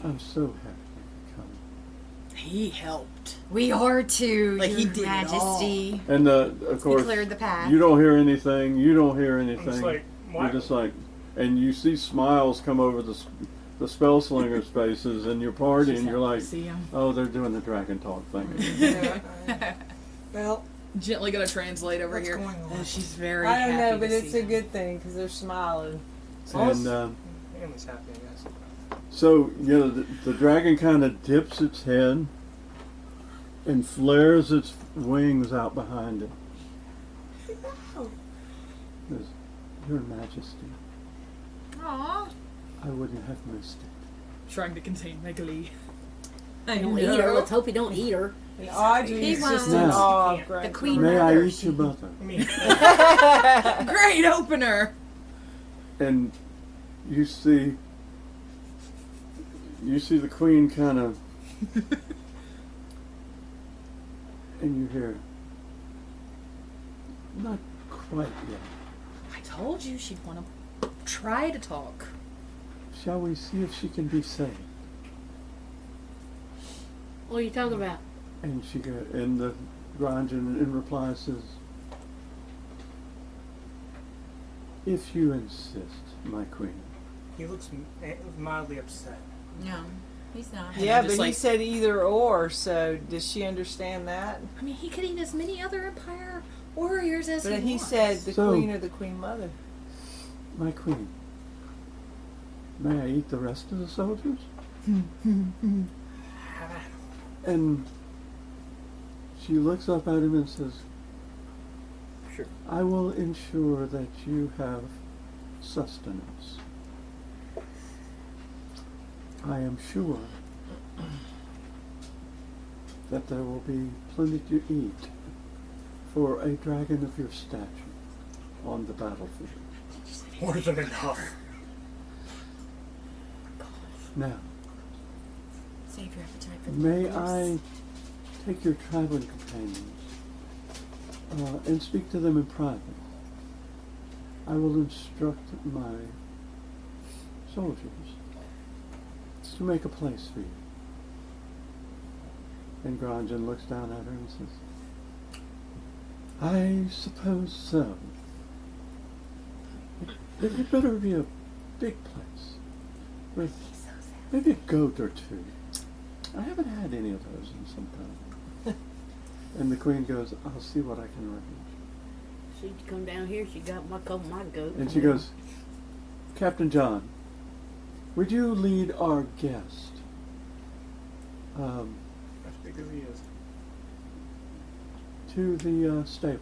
I'm so happy you come. He helped. We are too, Like, Your he did it Majesty. And of He course, cleared the path. you don't hear anything. You don't hear I'm anything. just like, You're what? just like, and you see smiles come over the spell slingers' faces in your party, She's and you're happy like, to see 'em. oh, they're doing the dragon talk thing again. Well, gently gonna translate over What's here. going on? And she's very I don't happy know, but to it's see a them. good thing because they're smiling. And Family's happy, I guess. so, you know, the dragon kind of dips its head and flares its wings out behind it. Says, Your Majesty, Aw. I wouldn't have missed it. Trying to contain my glee. Don't eat her. Let's hope he don't eat her. And Audrey's He just won't. in awe He of can't. Greg. queen- May I mother, eat your mother? I mean, Great opener. And you see the queen kind of, and you hear, not quite yet. I told you she'd want to try to talk. Shall we see if she can be saved? What are you talking about? And and the Granjan in reply says, if you insist, my queen. he looks mildly upset. No, he's not. Yeah, just but he like- said either or, so does she understand that? I mean, he could eat as many other Empire warriors as But he he wants. said the So- queen or the queen mother. My queen, may I eat the rest of the soldiers? And she looks up at him and says, Sure. I will ensure that you have sustenance. I am sure that there will be plenty to eat for a dragon of your stature on the battlefield. More than enough. Now, Save your appetite for the may course. I take your traveling companions and speak to them in private? I will instruct my soldiers to make a place for you. And Granjan looks down at her and says, I suppose so. It better be a big place with maybe a goat or two. I haven't had any of those in some time. And the queen goes, I'll see what I can arrange. She'd come down here. She got my couple my goat. And she goes, Captain John, would you lead our guest As big as he is. to the stables?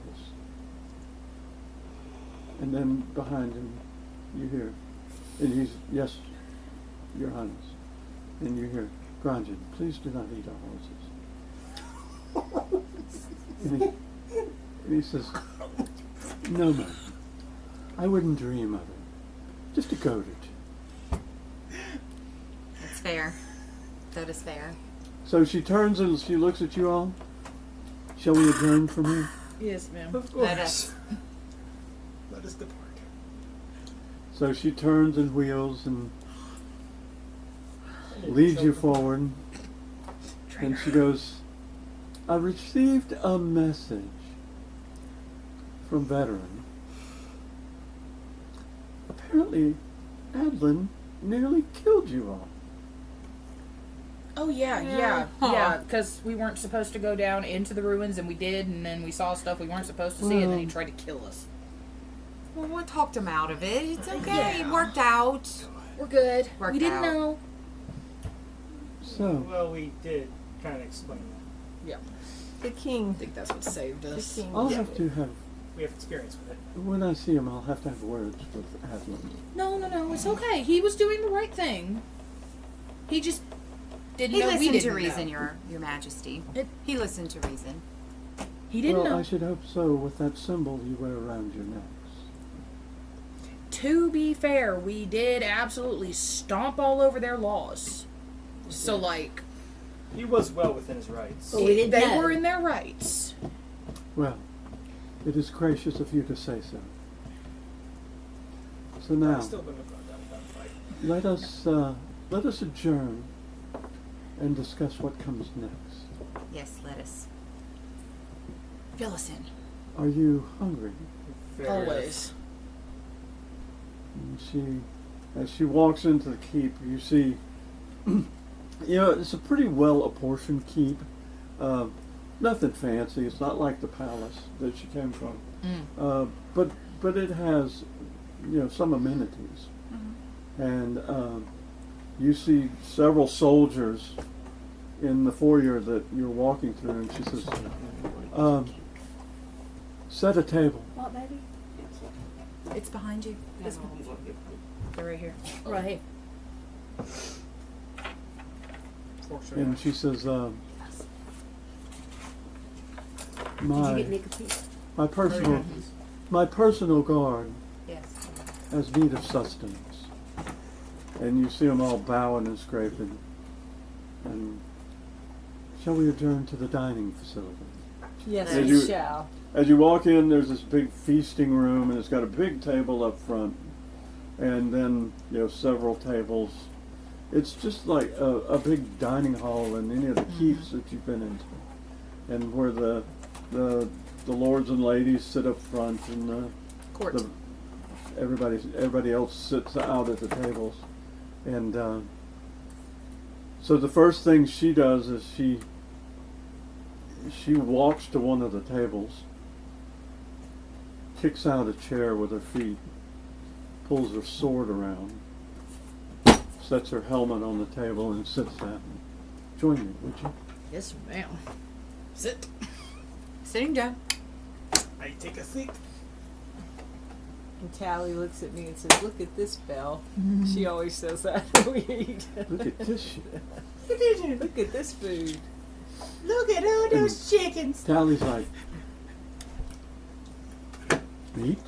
And then behind him, you hear, and he's, yes, Your Highness. And you hear, Granjan, please do not eat our horses. and he says, no, ma'am. I wouldn't dream of it. Just a goat or two. That's fair. That is fair. So she turns and she looks at you all. Shall we adjourn from here? Yes, ma'am. Of Let us. Let us depart. So she turns and wheels and leads you forward. And she goes, I received a message from Veteran. Apparently, Adlin nearly killed you all. Oh yeah, yeah. Because we weren't supposed to go down into the ruins, and we did, and then we saw stuff we weren't supposed to see, and then he tried to kill us. Well, we talked him out of it. It's okay. Yeah. It worked out. We're good. Worked we didn't out. know. So, Well, we did kind of explain that. The king. I think that's what saved The us. king. I'll have to have, We have experience with it. when I see him, I'll have to have words with Adlin. No, it's okay. He was doing the right thing. He just didn't He know we listened didn't to reason, know. your Majesty. It- He listened to reason. He didn't Well, know. I should hope so with that symbol you wear around your necks. To be fair, we did absolutely stomp all over their laws. So like, He was well within his rights. But we didn't they know. were in their rights. Well, it is gracious of you to say so. So I now, still wouldn't have gone down without a fight. let us adjourn and discuss what comes next. Yes, let us. Fill us in. Are you hungry? Fair. Always. And she As she walks into the keep, you see, it's a pretty well apportioned keep. Nothing fancy. It's not like the palace that she came from. But it has, some amenities. And you see several soldiers in the foyer that you're walking through, and she says, set a table. What, baby? It's behind you. This one. They're right here. Right here. Fortunately, And she says, Did you my get Nick a piece? my personal guard Yes. has need of sustenance. And you see them all bowing and scraping. And shall we adjourn to the dining facility? Yes, As we you- shall. As you walk in, there's this big feasting room, and it's got a big table up front, and then several tables. It's just like a big dining hall in any of the keeps that you've been into, and where the lords and ladies sit up front, and Court. everybody else sits out at the tables, and so the first thing she does is she walks to one of the tables, kicks out a chair with her feet, pulls her sword around, sets her helmet on the table, and sits down. Join me, would you? Yes, ma'am. Sit. Sitting down. I take a seat. And Tally looks at me and says, "Look at this, Belle." She always says that when we eat. Look at this shit. Look at this food. Look at all those chickens. Tally's like, meat?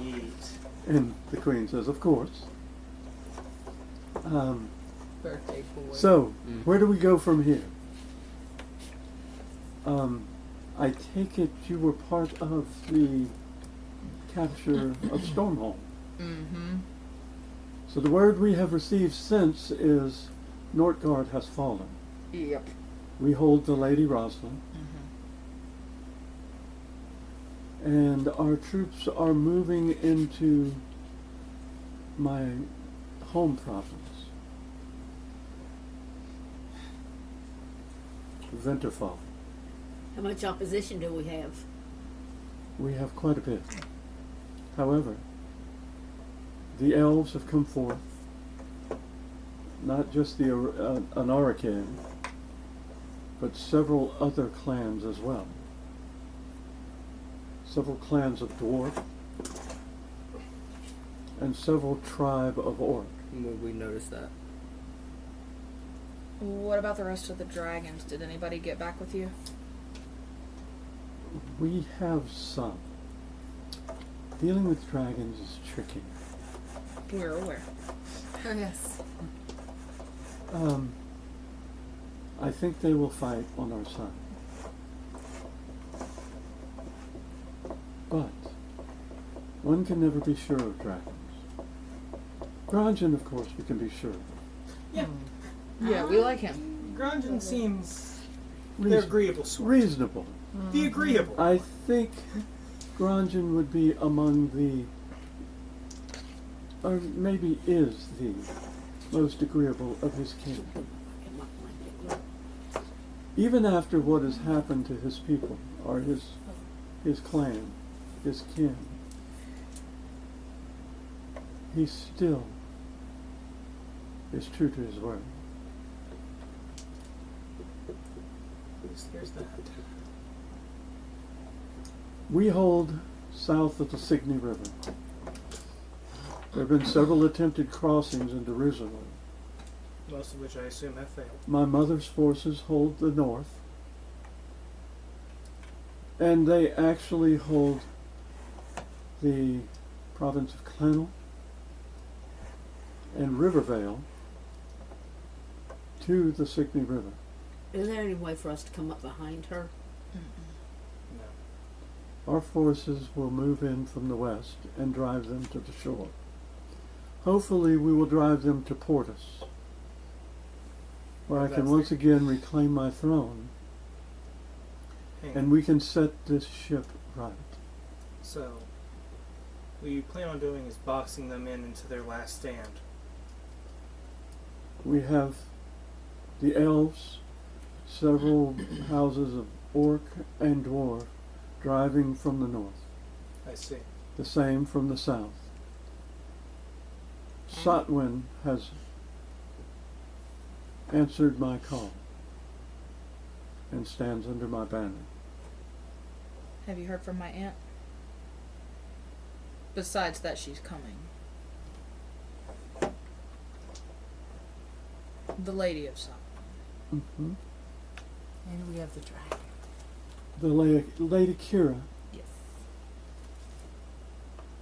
Eat. And the queen says, of course. Birthday boy. So, where do we go from here? I take it you were part of the capture of Stormhold. Mm-hmm. So the word we have received since is Nortgard has fallen. Yep. We hold the Lady Rosalind. And our troops are moving into my home province, Venterfall. How much opposition do we have? We have quite a bit. However, the elves have come forth, not just the Anaraked, but several other clans as well. Several clans of dwarf, and several tribe of orc. We noticed that. What about the rest of the dragons? Did anybody get back with you? We have some. Dealing with dragons is tricky. We're aware. Oh, yes. I think they will fight on our side. But one can never be sure of dragons. Granjan, of course, we can be sure of. Yeah. Yeah, we like him. Granjan seems the agreeable sort. Reasonable. The agreeable. I think Granjan would be among the, or maybe is the most agreeable of his kin. Even after what has happened to his people, or his clan, his kin, he still is true to his word. There's that. We hold south of the Signy River. There have been several attempted crossings into Jerusalem. Most of which I assume have failed. My mother's forces hold the north. And they actually hold the province of Clanhal and Rivervale to the Signy River. Is there any way for us to come up behind her? No. Our forces will move in from the west and drive them to the shore. Hopefully we will drive them to Portus, where I can That's once again reclaim my throne, Hang and on. we can set this ship right. So, what you plan on doing is boxing them in into their last stand. We have the elves, several houses of orc and dwarf driving from the north. I see. The same from the south. Sotwin has answered my call and stands under my banner. Have you heard from my aunt? Besides that, she's coming. The Lady of Sun. Mm-hmm. And we have the dragon. The Lady Kira Yes.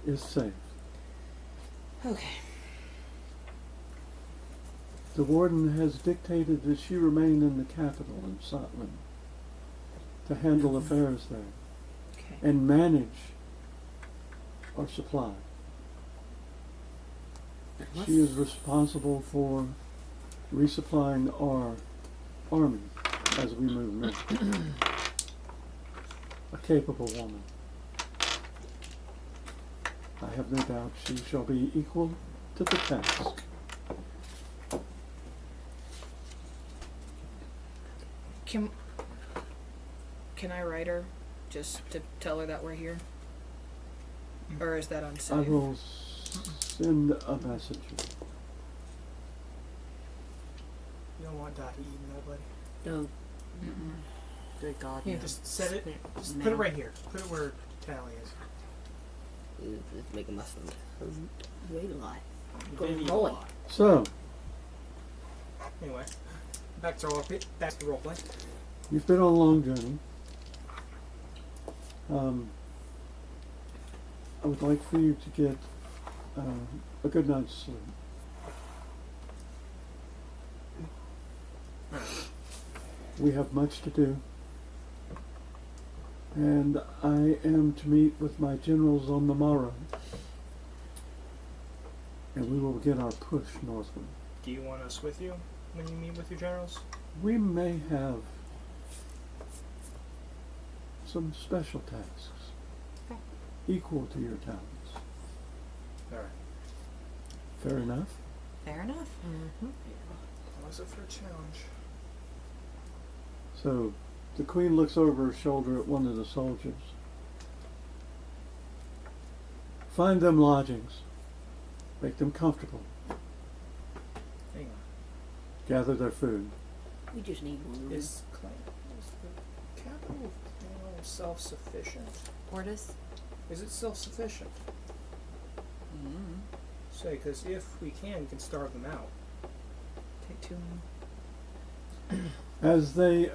is safe. Okay. The warden has dictated that she remain in the capital in Sotwin to handle affairs there Okay. and manage our supply. She is responsible for resupplying our army as we move north. A capable woman. I have no doubt she shall be equal to the task. Can I write her just to tell her that we're here? Or is that I unsafe? will send a messenger. You don't want Dottie eating nobody. Don't. Good God. Yeah. no. Just set it. Just No. put it right here. Put it where Tally is. It's making my stomach hurt. Wait a lot. Maybe Good a boy. lot. So, Anyway, back to roleplay. you've been on a long journey. I would like for you to get a good night's sleep. We have much to do. And I am to meet with my generals on the morrow. And we will begin our push northward. Do you want us with you when you meet with your generals? We may have some special tasks equal to your talents. All right. Fair enough? Fair enough. What's it for a challenge? So the queen looks over her shoulder at one of the soldiers. Find them lodgings. Make them comfortable. Hang on. Gather their food. We just need one. Is the capital of Clanhal self-sufficient? Portis? Is it self-sufficient? Say, because if we can starve them out. Take too long. As they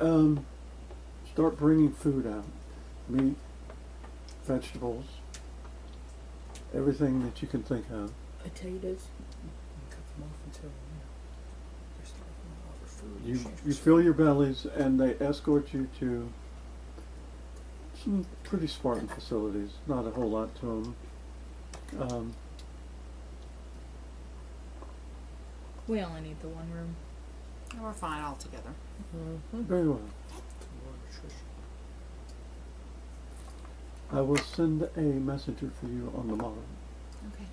start bringing food out, meat, vegetables, everything that you can think of. Potatoes. And cut them off until they're starving to offer food. in You exchange for you fill your bellies and they escort you to some pretty Spartan facilities. Not a whole lot to them. We only need the one room. And we're fine all together. Very well. more nutrition. I will send a messenger for you on the morrow. Okay.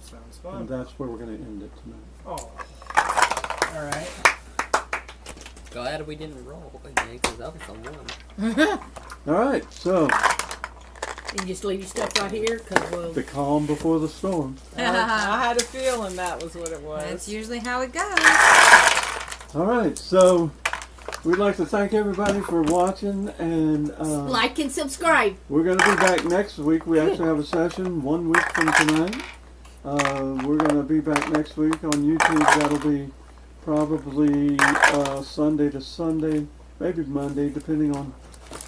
Sounds And fun. that's where we're going to end it tonight. Oh. All right. Glad we didn't roll again, because that was a 1. All right, so You just leave your stuff right here, cause we'll. the calm before the storm. I had a feeling that was what it was. That's usually how it goes. All right, so we'd like to thank everybody for watching, and Like and subscribe. we're going to be back next week. We actually have a session 1 week from tonight. We're going to be back next week on YouTube. That'll be probably Sunday to Sunday, maybe Monday, depending on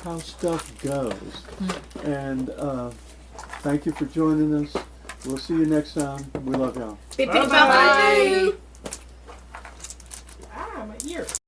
how stuff goes. And thank you for joining us. We'll see you next time. We love y'all. Bye.